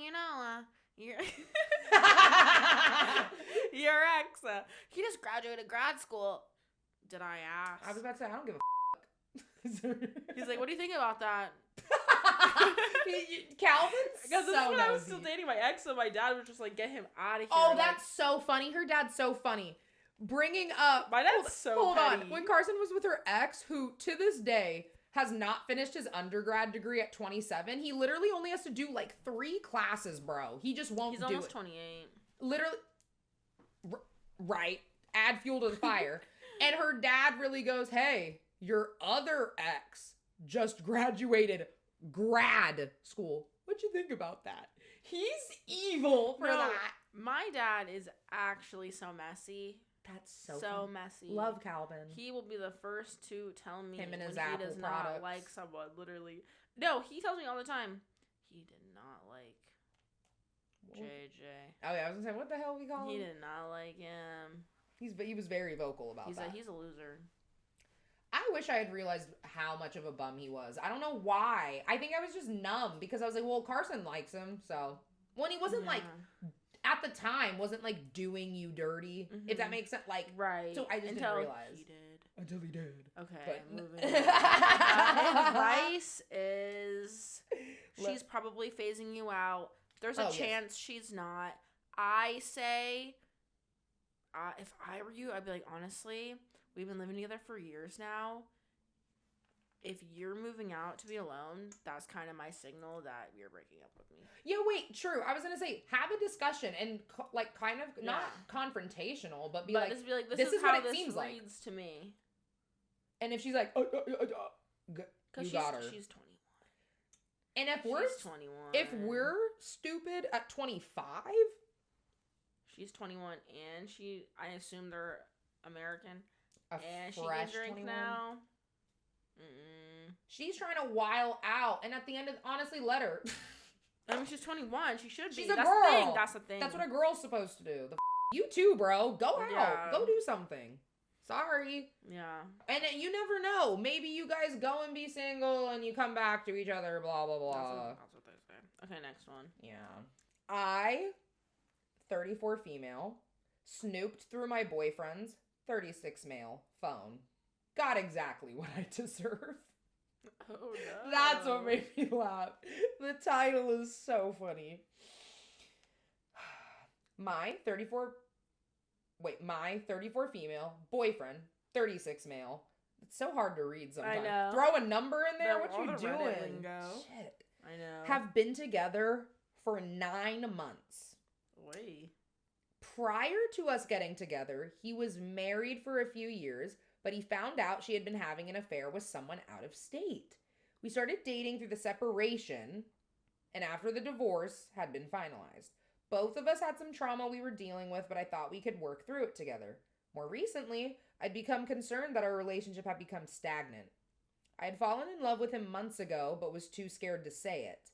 your your ex. He just graduated grad school." Did I ask? I was about to say I don't give a. He's like, "What do you think about that?" Calvin's because this is when I was still dating my ex, so my dad was just like, "Get him out of here." Oh, that's so funny. Her dad's so funny. Bringing up my dad's hold on. When Carson was with her ex, who to this day has not finished his undergrad degree at 27, he literally only has to do like 3 classes, bro. He just won't do it. He's almost 28. Literally, right? Add fuel to the fire. And her dad really goes, "Hey, your other ex just graduated grad school. What'd you think about that?" He's evil for that. My dad is actually so messy. That's so messy. Love Calvin. He will be the first to tell me him and his when Apple he does products. not like someone. Literally, no. He tells me all the time. He did not like JJ. Oh yeah, I was gonna say, what the hell we call him? He did not like him. He was very vocal about that. He's a loser. I wish I had realized how much of a bum he was. I don't know why. I think I was just numb because I was like, well, Carson likes him, so. When he wasn't like, at the time, wasn't like doing you dirty, if that makes sense. Like, right. So I just didn't realize. He did. Until he did. Okay, But moving on. Advice is she's probably phasing you out. There's a chance she's not. I say, if I were you, I'd be like, honestly, we've been living together for years now. If you're moving out to be alone, that's kind of my signal that you're breaking up with me. Yeah, wait, true. I was going to say, have a discussion and, like, kind of, not confrontational, but just be like, this is how what it seems like to me. And if she's like, you got her. She's 21. And if we're stupid at 25, she's 21, and I assume they're American, and she fresh can drink 21. now. She's trying to while out, and at the end of, honestly, let her. I mean, she's 21. She should be. She's a That's girl. The thing. That's the thing. That's what a girl's supposed to do. You too, bro. Go out. Yeah. Go do something. Sorry. Yeah. And you never know. Maybe you guys go and be single and you come back to each other, blah, blah, blah. That's what they say. Okay, next one. Yeah. I, 34 female, snooped through my boyfriend's 36 male phone. Got exactly what I deserve. Oh, no. That's what made me laugh. The title is so funny. My 34 female, boyfriend, 36 male. It's so hard to read sometimes. I know. Throw a number in there? What you doing? Shit. I know. Have been together for 9 months. Wait. Prior to us getting together, he was married for a few years, but he found out she had been having an affair with someone out of state. We started dating through the separation, and after the divorce had been finalized. Both of us had some trauma we were dealing with, but I thought we could work through it together. More recently, I'd become concerned that our relationship had become stagnant. I had fallen in love with him months ago, but was too scared to say it.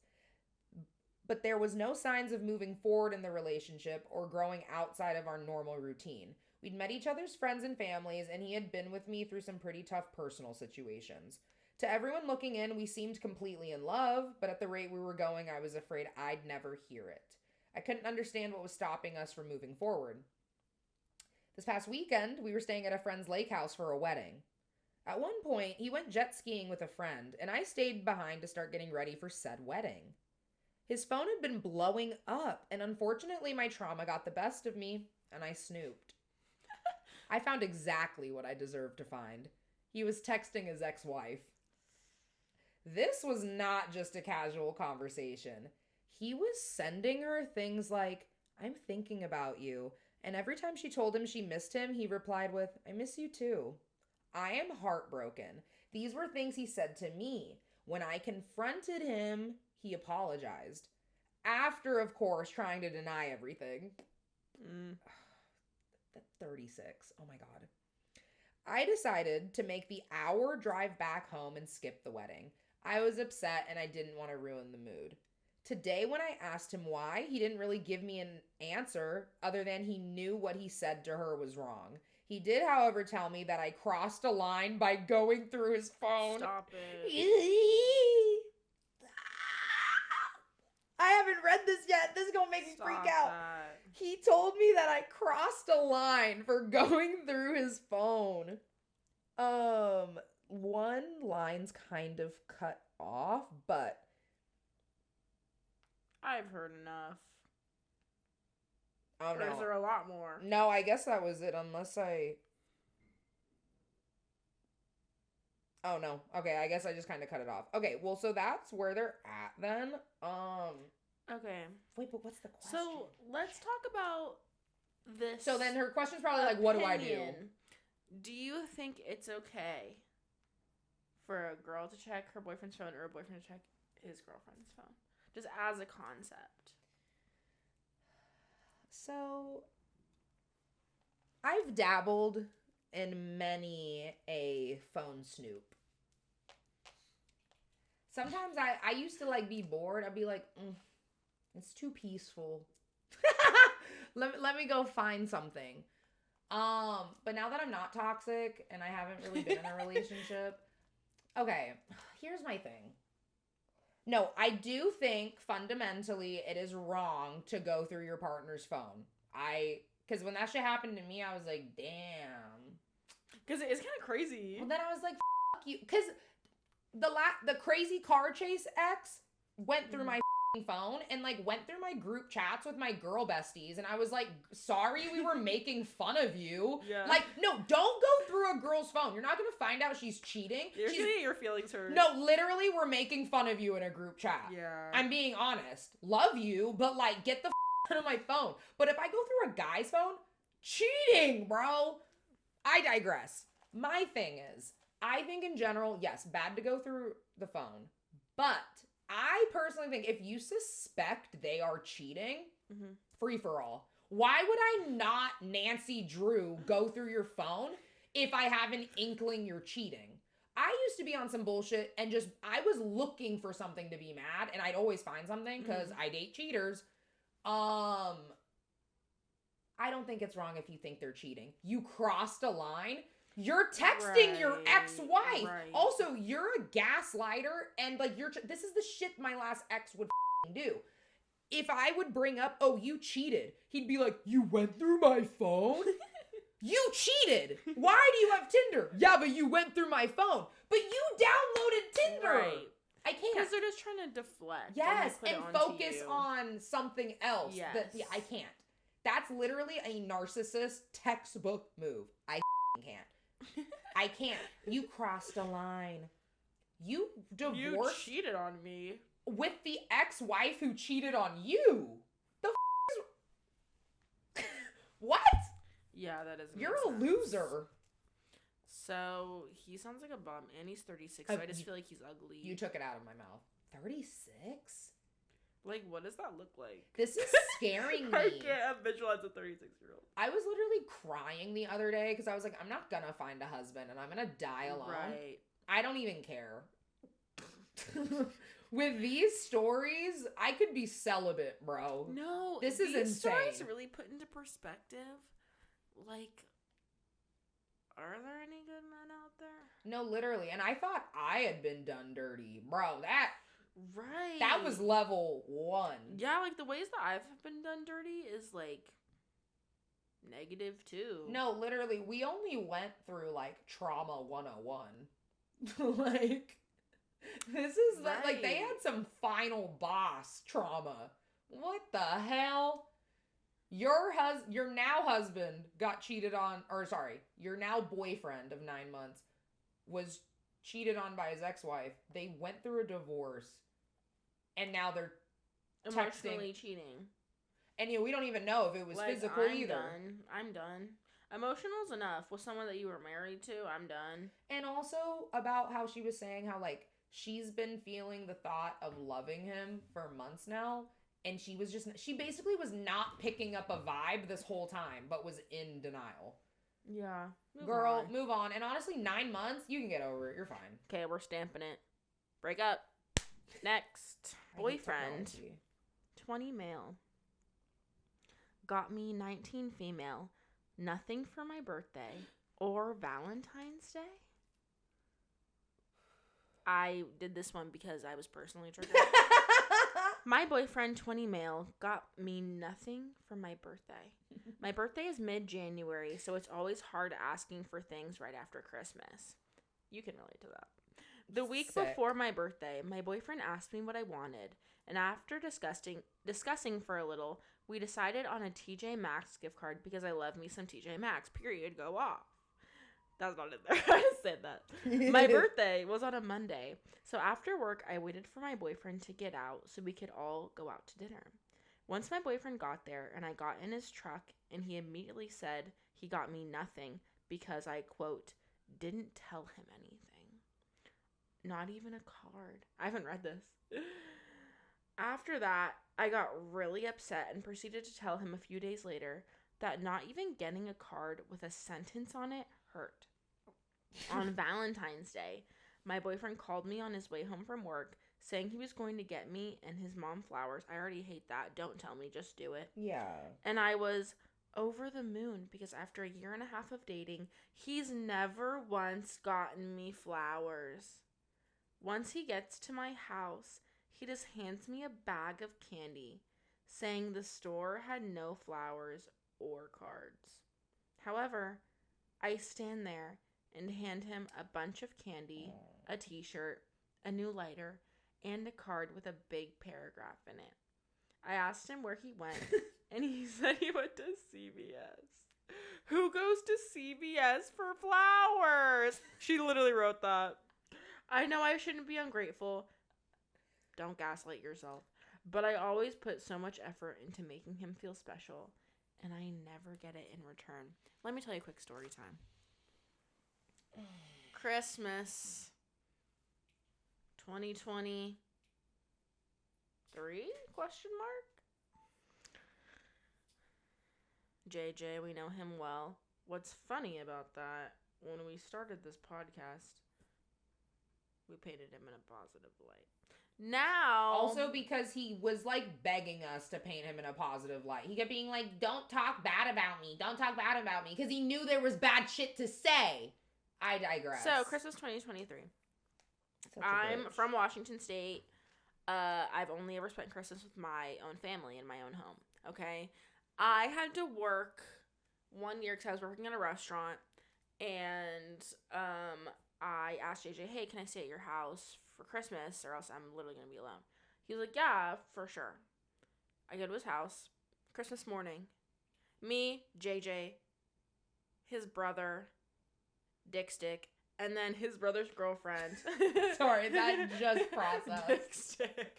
But there was no signs of moving forward in the relationship or growing outside of our normal routine. We'd met each other's friends and families, and he had been with me through some pretty tough personal situations. To everyone looking in, we seemed completely in love, but at the rate we were going, I was afraid I'd never hear it. I couldn't understand what was stopping us from moving forward. This past weekend, we were staying at a friend's lake house for a wedding. At one point, he went jet skiing with a friend, and I stayed behind to start getting ready for said wedding. His phone had been blowing up, and unfortunately my trauma got the best of me, and I snooped. I found exactly what I deserved to find. He was texting his ex-wife. This was not just a casual conversation. He was sending her things like, "I'm thinking about you," and every time she told him she missed him, he replied with, "I miss you too." I am heartbroken. These were things he said to me. When I confronted him, he apologized. After, of course, trying to deny everything. 36. Oh my God. I decided to make the hour drive back home and skip the wedding. I was upset and I didn't want to ruin the mood. Today, when I asked him why, he didn't really give me an answer other than he knew what he said to her was wrong. He did, however, tell me that I crossed a line by going through his phone. Stop it. I haven't read this yet. This is going to make me freak out. That. He told me that I crossed a line for going through his phone. One line's kind of cut off, but I've heard enough. Oh, no. Or is there a lot more? No, I guess that was it, unless I... Oh, no. Okay, I guess I just kind of cut it off. Okay, well, so that's where they're at, then. Okay. Wait, but what's the question? So, let's talk about this. So then her question's probably like, what do I do? Do you think it's okay for a girl to check her boyfriend's phone or a boyfriend to check his girlfriend's phone? Just as a concept. So, I've dabbled in many a phone snoop. Sometimes I used to like be bored. I'd be like, it's too peaceful. Let me go find something. But now that I'm not toxic and I haven't really been in a relationship, okay, here's my thing. No, I do think fundamentally it is wrong to go through your partner's phone. Because when that shit happened to me, I was like, damn. Because it's kind of crazy. Well, then I was like, fuck you. Because the crazy car chase ex went through my phone and like went through my group chats with my girl besties, and I was like, sorry we were making fun of you. Yeah. Like, no, don't go through a girl's phone. You're not gonna find out she's cheating. You're gonna get your feelings hurt. No, literally, we're making fun of you in a group chat. Yeah. I'm being honest. Love you, but like, get the out of my phone. But if I go through a guy's phone, cheating, bro. I digress. My thing is, I think in general, yes, bad to go through the phone, but I personally think if you suspect they are cheating, free for all. Why would I not, Nancy Drew, go through your phone if I have an inkling you're cheating? I used to be on some bullshit and I was looking for something to be mad, and I'd always find something because I date cheaters. I don't think it's wrong if you think they're cheating. You crossed a line. You're texting your ex-wife. Right. Also, you're a gaslighter, and like this is the shit my last ex would do. If I would bring up, oh, you cheated, he'd be like, you went through my phone? You cheated. Why do you have Tinder? Yeah, but you went through my phone. But you downloaded Tinder. Right. I can't. Because they're just trying to deflect. Yes, and focus you. on something else. Yes. I can't. That's literally a narcissist textbook move. I can't. I can't. You crossed a line. You divorced. You cheated on me. With the ex-wife who cheated on you. The is... What? Yeah, that doesn't You're make a sense. loser. So, he sounds like a bum, and he's 36, so I just feel like he's ugly. You took it out of my mouth. 36? Like, what does that look like? This is scaring me. I can't visualize a 36-year-old. I was literally crying the other day because I was like, I'm not gonna find a husband and I'm gonna die alone. Right. I don't even care. With these stories, I could be celibate, bro. No, this is these insane. Stories really put into perspective, like, are there any good men out there? No, literally. And I thought I had been done dirty. Bro, Right. that was level 1. Yeah, like, the ways that I've been done dirty is, like, negative, too. No, literally, we only went through, like, trauma 101. Like, this is, like, they had some final boss trauma. What the hell? Your now husband got cheated on, or sorry, your now boyfriend of 9 months was cheated on by his ex-wife. They went through a divorce, and now they're emotionally cheating. And we don't even know if it was physical either. I'm done. Emotional's enough. With someone that you were married to, I'm done. And also about how she was saying how, like, she's been feeling the thought of loving him for months now. And she basically was not picking up a vibe this whole time, but was in denial. Yeah. Move on. And honestly, 9 months, you can get over it. You're fine. Okay, we're stamping it. Break up. Next. Boyfriend. 20 male. Got me 19 female. Nothing for my birthday or Valentine's Day. I did this one because I was personally triggered. My boyfriend, 20 male, got me nothing for my birthday. My birthday is mid-January, so it's always hard asking for things right after Christmas. You can relate to that. The week before my birthday, my boyfriend asked me what I wanted, and after discussing for a little, we decided on a TJ Maxx gift card because I love me some TJ Maxx, period, go off. That's not in there. I just said that. My birthday was on a Monday, so after work, I waited for my boyfriend to get out so we could all go out to dinner. Once my boyfriend got there and I got in his truck, and he immediately said he got me nothing because I, quote, didn't tell him anything. Not even a card. I haven't read this. After that, I got really upset and proceeded to tell him a few days later that not even getting a card with a sentence on it hurt. On Valentine's Day, my boyfriend called me on his way home from work saying he was going to get me and his mom flowers. I already hate that. Don't tell me, just do it. Yeah. And I was over the moon because after a year and a half of dating, he's never once gotten me flowers. Once he gets to my house, he just hands me a bag of candy, saying the store had no flowers or cards. However, I stand there and hand him a bunch of candy, a t-shirt, a new lighter, and a card with a big paragraph in it. I asked him where he went, and he said he went to CVS. Who goes to CVS for flowers? She literally wrote that. I know I shouldn't be ungrateful. Don't gaslight yourself. But I always put so much effort into making him feel special, and I never get it in return. Let me tell you a quick story time. Christmas 2023? Question mark? JJ, we know him well. What's funny about that, when we started this podcast, we painted him in a positive light. Now... Also because he was, like, begging us to paint him in a positive light. He kept being like, don't talk bad about me. Don't talk bad about me. Because he knew there was bad shit to say. I digress. So, Christmas 2023. I'm from Washington State. I've only ever spent Christmas with my own family in my own home. Okay? I had to work 1 year because I was working at a restaurant. And I asked JJ, hey, can I stay at your house for Christmas or else I'm literally going to be alone? He was like, yeah, for sure. I go to his house. Christmas morning. Me, JJ, his brother, Dick Stick, and then his brother's girlfriend. Sorry, that just processed. Dick Stick.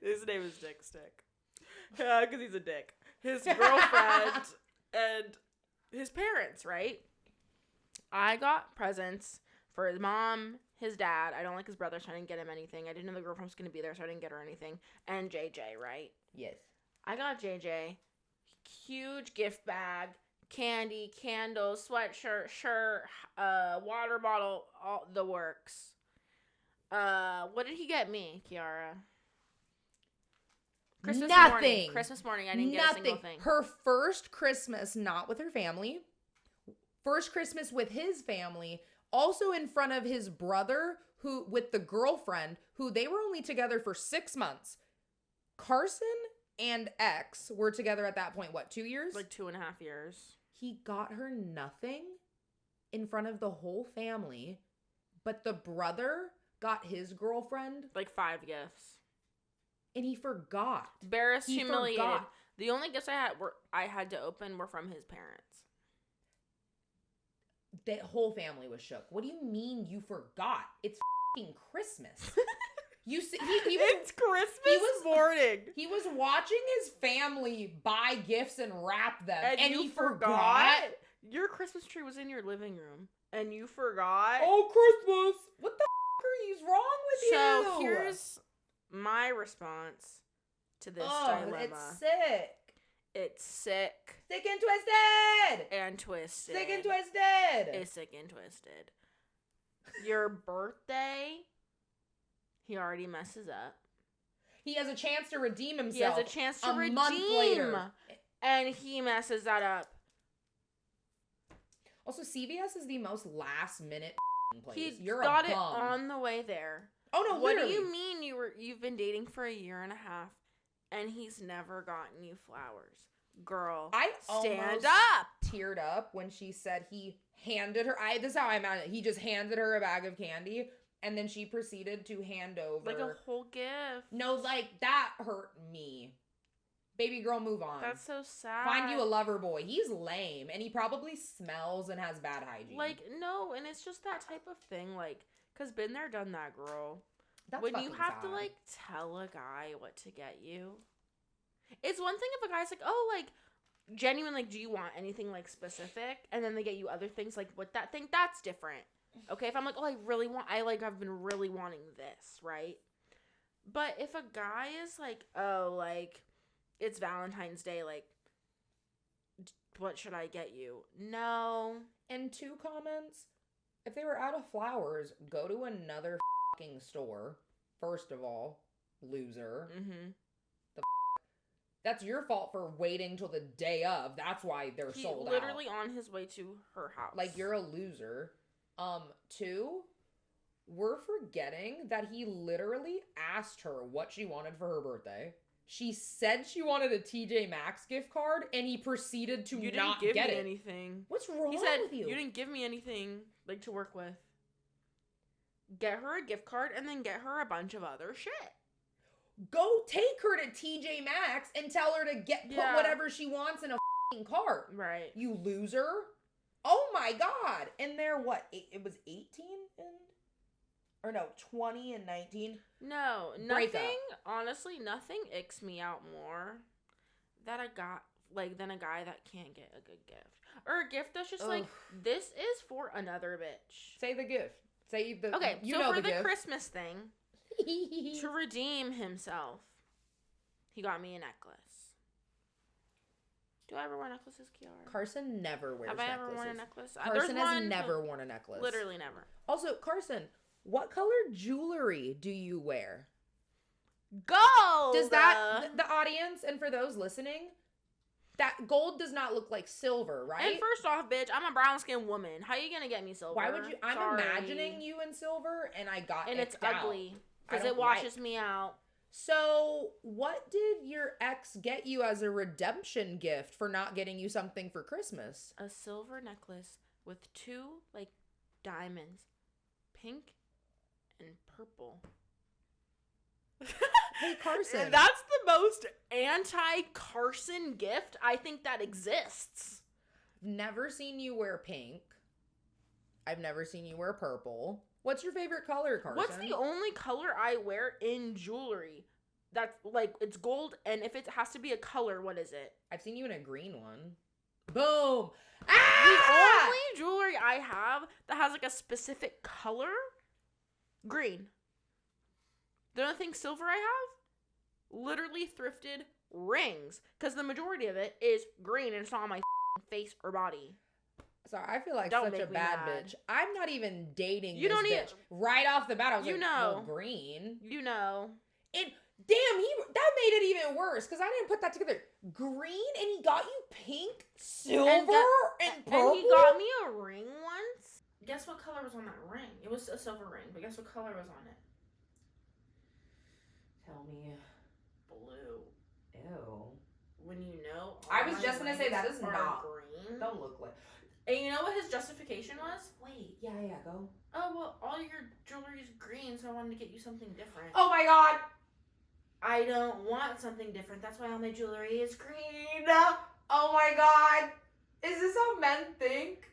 His name is Dick Stick. Because he's a dick. His girlfriend and his parents, right? I got presents for his mom, his dad. I don't like his brother, so I didn't get him anything. I didn't know the girlfriend was going to be there, so I didn't get her anything. And JJ, right? Yes. I got JJ huge gift bag, candy, candles, sweatshirt, shirt, water bottle, all the works. What did he get me, Kiara? Nothing. Christmas morning, I didn't get a single thing. Her first Christmas, not with her family. First Christmas with his family. Also in front of his brother, who with the girlfriend, who they were only together for 6 months. Carson and X were together at that point, what, 2 years? Like 2.5 years. He got her nothing in front of the whole family, but the brother got his girlfriend like 5 gifts. And he forgot. Embarrassed, humiliated. Forgot. The only gifts I had to open were from his parents. The whole family was shook. What do you mean you forgot? It's f***ing Christmas. You see, it's Christmas morning. He was watching his family buy gifts and wrap them, and you he forgot. Your Christmas tree was in your living room, and you forgot. Oh, Christmas! What the f*** are wrong with you? So here's my response to this dilemma. It's sick. It's sick. Sick and twisted. And twisted. Sick and twisted. It's sick and twisted. Your birthday, he already messes up. He has a chance to redeem himself. He has a chance to redeem. Month later. And he messes that up. Also, CVS is the most last minute place. You're got it on the way there. Oh no, what literally. do you mean you've been dating for 1.5 years and he's never gotten you flowers? Girl, I stand up. Teared up when she said he handed her. This is how I imagine it. He just handed her a bag of candy, and then she proceeded to hand over like a whole gift. No, like that hurt me. Baby girl, move on. That's so sad. Find you a lover boy. He's lame, and he probably smells and has bad hygiene. Like no, and it's just that type of thing. Like, cause been there, done that, girl. That's when you have sad. to like tell a guy what to get you. It's one thing if a guy's like, oh, like, genuine, like, do you want anything, like, specific? And then they get you other things, like, with that thing, that's different. Okay, if I'm like, oh, I've been really wanting this, right? But if a guy is like, oh, like, it's Valentine's Day, like, what should I get you? No. And 2 comments. If they were out of flowers, go to another fucking store. First of all, loser. Mm-hmm. That's your fault for waiting till the day of. That's why they're sold out. Literally on his way to her house. Like, you're a loser. 2, we're forgetting that he literally asked her what she wanted for her birthday. She said she wanted a TJ Maxx gift card, and he proceeded to not get it. You didn't give me anything. What's wrong with you? You didn't give me anything, like, to work with. Get her a gift card, and then get her a bunch of other shit. Go take her to TJ Maxx and tell her to put whatever she wants in a f***ing cart. Right. You loser. Oh my God. And they're what? It was 18 or no, 20 and 19? No, nothing, honestly, nothing icks me out more than a guy that can't get a good gift. Or a gift that's just like, this is for another bitch. Say the gift. Say the Okay, you so know for the gift. Christmas thing, to redeem himself, he got me a necklace. Do I ever wear necklaces, Kiara? Carson never wears necklaces. Have I ever worn a necklace? Carson has never worn a necklace. Literally never. Also, Carson, what color jewelry do you wear? Gold! Does that, the audience, and for those listening, that gold does not look like silver, right? And first off, bitch, I'm a brown-skinned woman. How are you gonna get me silver? Why would you? I'm imagining you in silver, and it's ugly. Because it washes me out. So, what did your ex get you as a redemption gift for not getting you something for Christmas? A silver necklace with 2, like, diamonds. Pink and purple. Hey, Carson. That's the most anti-Carson gift I think that exists. Never seen you wear pink. I've never seen you wear purple. What's your favorite color, Carson? What's the only color I wear in jewelry? That's, like, it's gold, and if it has to be a color, what is it? I've seen you in a green one. Boom! The only jewelry I have that has, like, a specific color, green. The only thing silver I have, literally thrifted rings, because the majority of it is green, and it's not on my face or body. Sorry, I feel like such a bad bitch. I'm not even dating this bitch. Right off the bat, I was like, well, green. You know. Damn, that made it even worse, because I didn't put that together. Green, and he got you pink, silver, and purple? And he got me a ring once. Guess what color was on that ring? It was a silver ring, but guess what color was on it? Tell me. Blue. Ew. When you know. I was just going to say, that is not green. Don't look like. And you know what his justification was? Wait, yeah, go. Oh, well, all your jewelry is green, so I wanted to get you something different. Oh my God. I don't want something different. That's why all my jewelry is green. Oh my God. Is this how men think?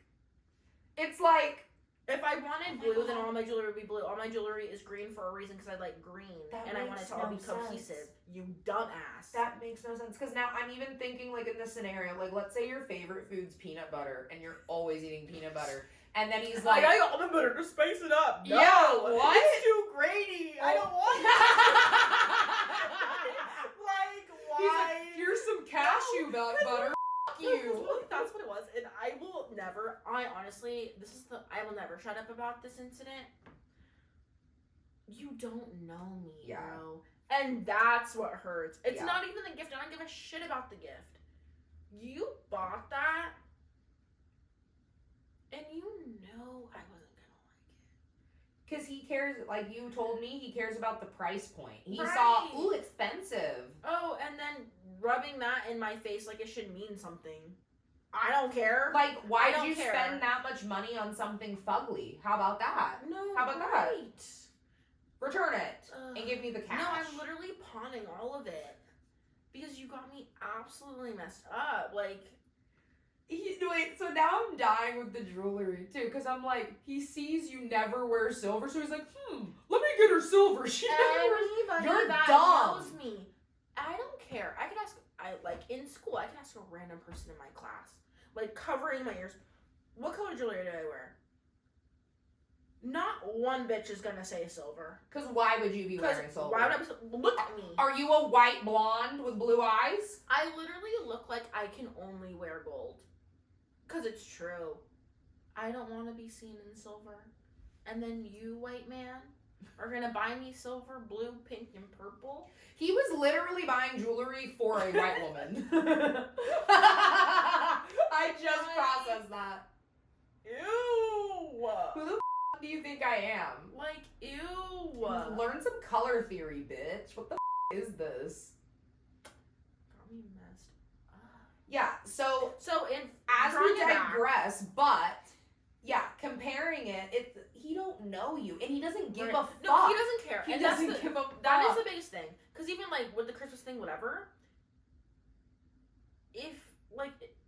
It's like, if I wanted blue, then all my jewelry would be blue. All my jewelry is green for a reason, because I like green. And I want it to all be cohesive. You dumbass. That makes no sense. Because now I'm even thinking, like, in this scenario, like, let's say your favorite food's peanut butter, and you're always eating peanut butter. And then he's like, I got almond butter to spice it up. No, yeah, what? It's too grainy. I don't want it. Like, why? He's like, here's some cashew butter. Fuck you. That's what it was. And I will never, I will never shut up about this incident. You don't know me, bro. And that's what hurts. It's not even the gift. I don't give a shit about the gift. You bought that, and you know I wasn't gonna like it. Because he cares, like you told me, he cares about the price point. He saw, ooh, expensive. Oh, and then rubbing that in my face like it should mean something. I don't care. Like, why did you spend that much money on something fugly? How about that? No, how about that? Return it and give me the cash. No, I'm literally pawning all of it because you got me absolutely messed up. Like, wait, so now I'm dying with the jewelry too, because I'm like, he sees you never wear silver, so he's like, let me get her silver. She Anybody You're that dumb. knows me, I don't care. I could ask, in school, I could ask a random person in my class, like covering my ears, what color jewelry do I wear? Not one bitch is gonna say silver. Because why would you be wearing silver? Why would I look at me? Are you a white blonde with blue eyes? I literally look like I can only wear gold. Because it's true. I don't want to be seen in silver. And then you, white man, are gonna buy me silver, blue, pink, and purple. He was literally buying jewelry for a white woman. I just processed that. Ew. Who the do you think I am? Like, ew. Learn some color theory, bitch. What the is this? Got me messed up. Yeah, so as we digress, but yeah, comparing it, he don't know you, and he doesn't give a fuck. No, he doesn't care. He and doesn't give a fuck. That is the biggest thing. Because even, like, with the Christmas thing, whatever,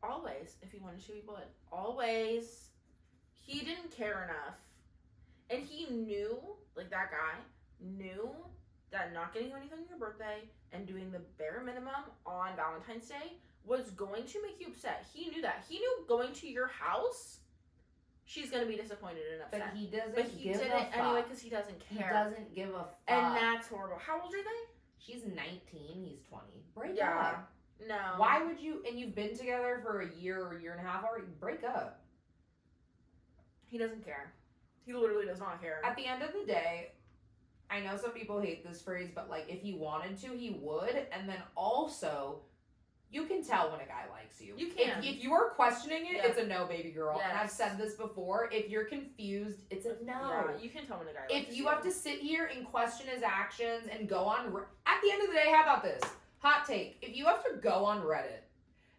always, if he wanted to, he would. Always. He didn't care enough. And he knew, like, that guy knew that not getting you anything on your birthday and doing the bare minimum on Valentine's Day was going to make you upset. He knew that. He knew going to your house, she's going to be disappointed and upset. But he doesn't But he give did a it fuck. anyway because he doesn't care. He doesn't give a fuck. And that's horrible. How old are they? She's 19, he's 20. Break Yeah. up. No. Why would you, and you've been together for a year or a year and a half already, break up. He doesn't care. He literally does not care. At the end of the day, I know some people hate this phrase, but like if he wanted to, he would. And then also, you can tell when a guy likes you. You can. If you are questioning it, Yeah. it's a no, baby girl. Yes. And I've said this before. If you're confused, it's a no. Yeah, you can tell when a guy likes If you have to sit here and question his actions and go on, at the end of the day, how about this? Hot take. If you have to go on Reddit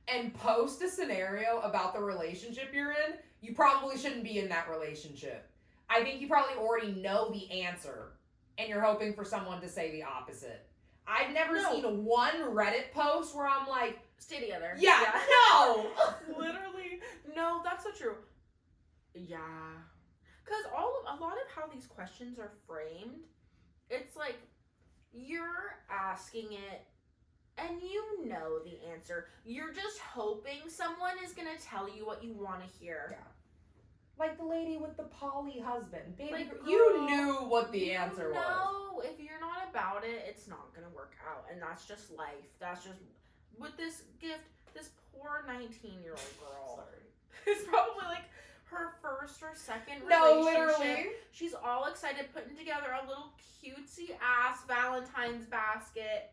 and post a scenario about the relationship you're in, you probably shouldn't be in that relationship. I think you probably already know the answer and you're hoping for someone to say the opposite. I've never seen one Reddit post where I'm like, stay together. Yeah. No. Literally. No, that's so true. Yeah. Because a lot of how these questions are framed, it's like you're asking it and you know the answer. You're just hoping someone is going to tell you what you want to hear. Yeah. Like the lady with the poly husband. Baby, Like, you girl, knew what the answer was. No, if you're not about it, it's not going to work out. And that's just life. That's just, with this gift, this poor 19-year-old girl. Sorry. It's probably like her first or second No, relationship. literally. She's all excited putting together a little cutesy-ass Valentine's basket.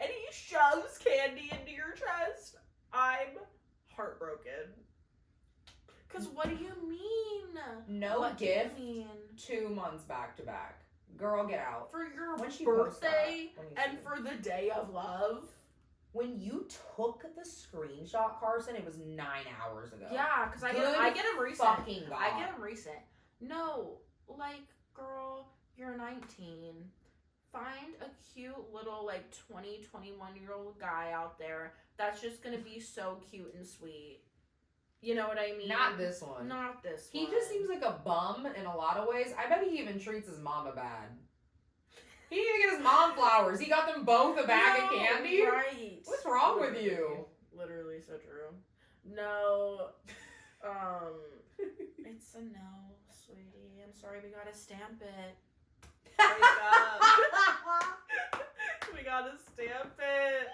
And he shoves candy into your chest. I'm heartbroken. Because what do you mean? No what gift. Do you mean? 2 months back to back. Girl, get out. For your When she posts birthday that, when you and see for the day of love? When you took the screenshot, Carson, it was 9 hours ago. Yeah, because I get them recent. Fucking God. I get them recent. No, like, girl, you're 19. Find a cute little, like, 20, 21-year-old guy out there that's just going to be so cute and sweet. You know what I mean? Not this one. Not this He one. just seems like a bum in a lot of ways. I bet he even treats his mama bad. He didn't even get his mom flowers. He got them both a bag of candy? Right. What's wrong with you? Literally so true. No. It's a no, sweetie. I'm sorry, we gotta stamp it. Break up. We gotta stamp it.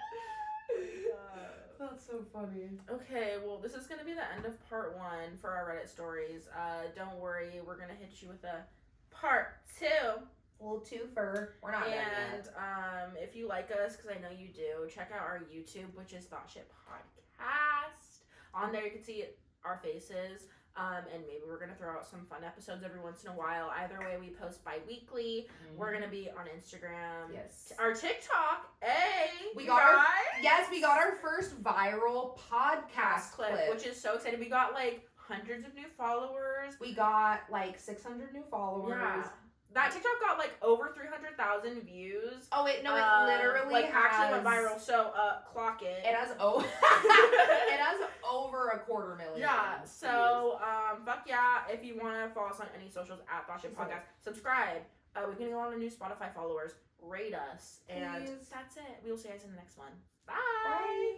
That's so funny. Okay, well, this is gonna be the end of part 1 for our Reddit stories. Don't worry, we're gonna hit you with a part 2. A little twofer. We're not done yet. And if you like us, because I know you do, check out our YouTube, which is Thoughtship Podcast. On there, you can see our faces. And maybe we're going to throw out some fun episodes every once in a while. Either way, we post bi-weekly. Mm-hmm. We're going to be on Instagram. Yes. Our TikTok. Hey! We got our first viral podcast clip. Which is so exciting. We got like hundreds of new followers. We got like 600 new followers. Yeah. That TikTok got like over 300,000 views. Oh wait, no, it literally like has, actually went viral. So clock it. It has it has over 250,000. Yeah. So fuck yeah. If you want to follow us on any socials at Thoughtship Podcast, subscribe. We can get a lot of new Spotify followers. Rate us, and that's it. We will see you guys in the next one. Bye. Bye.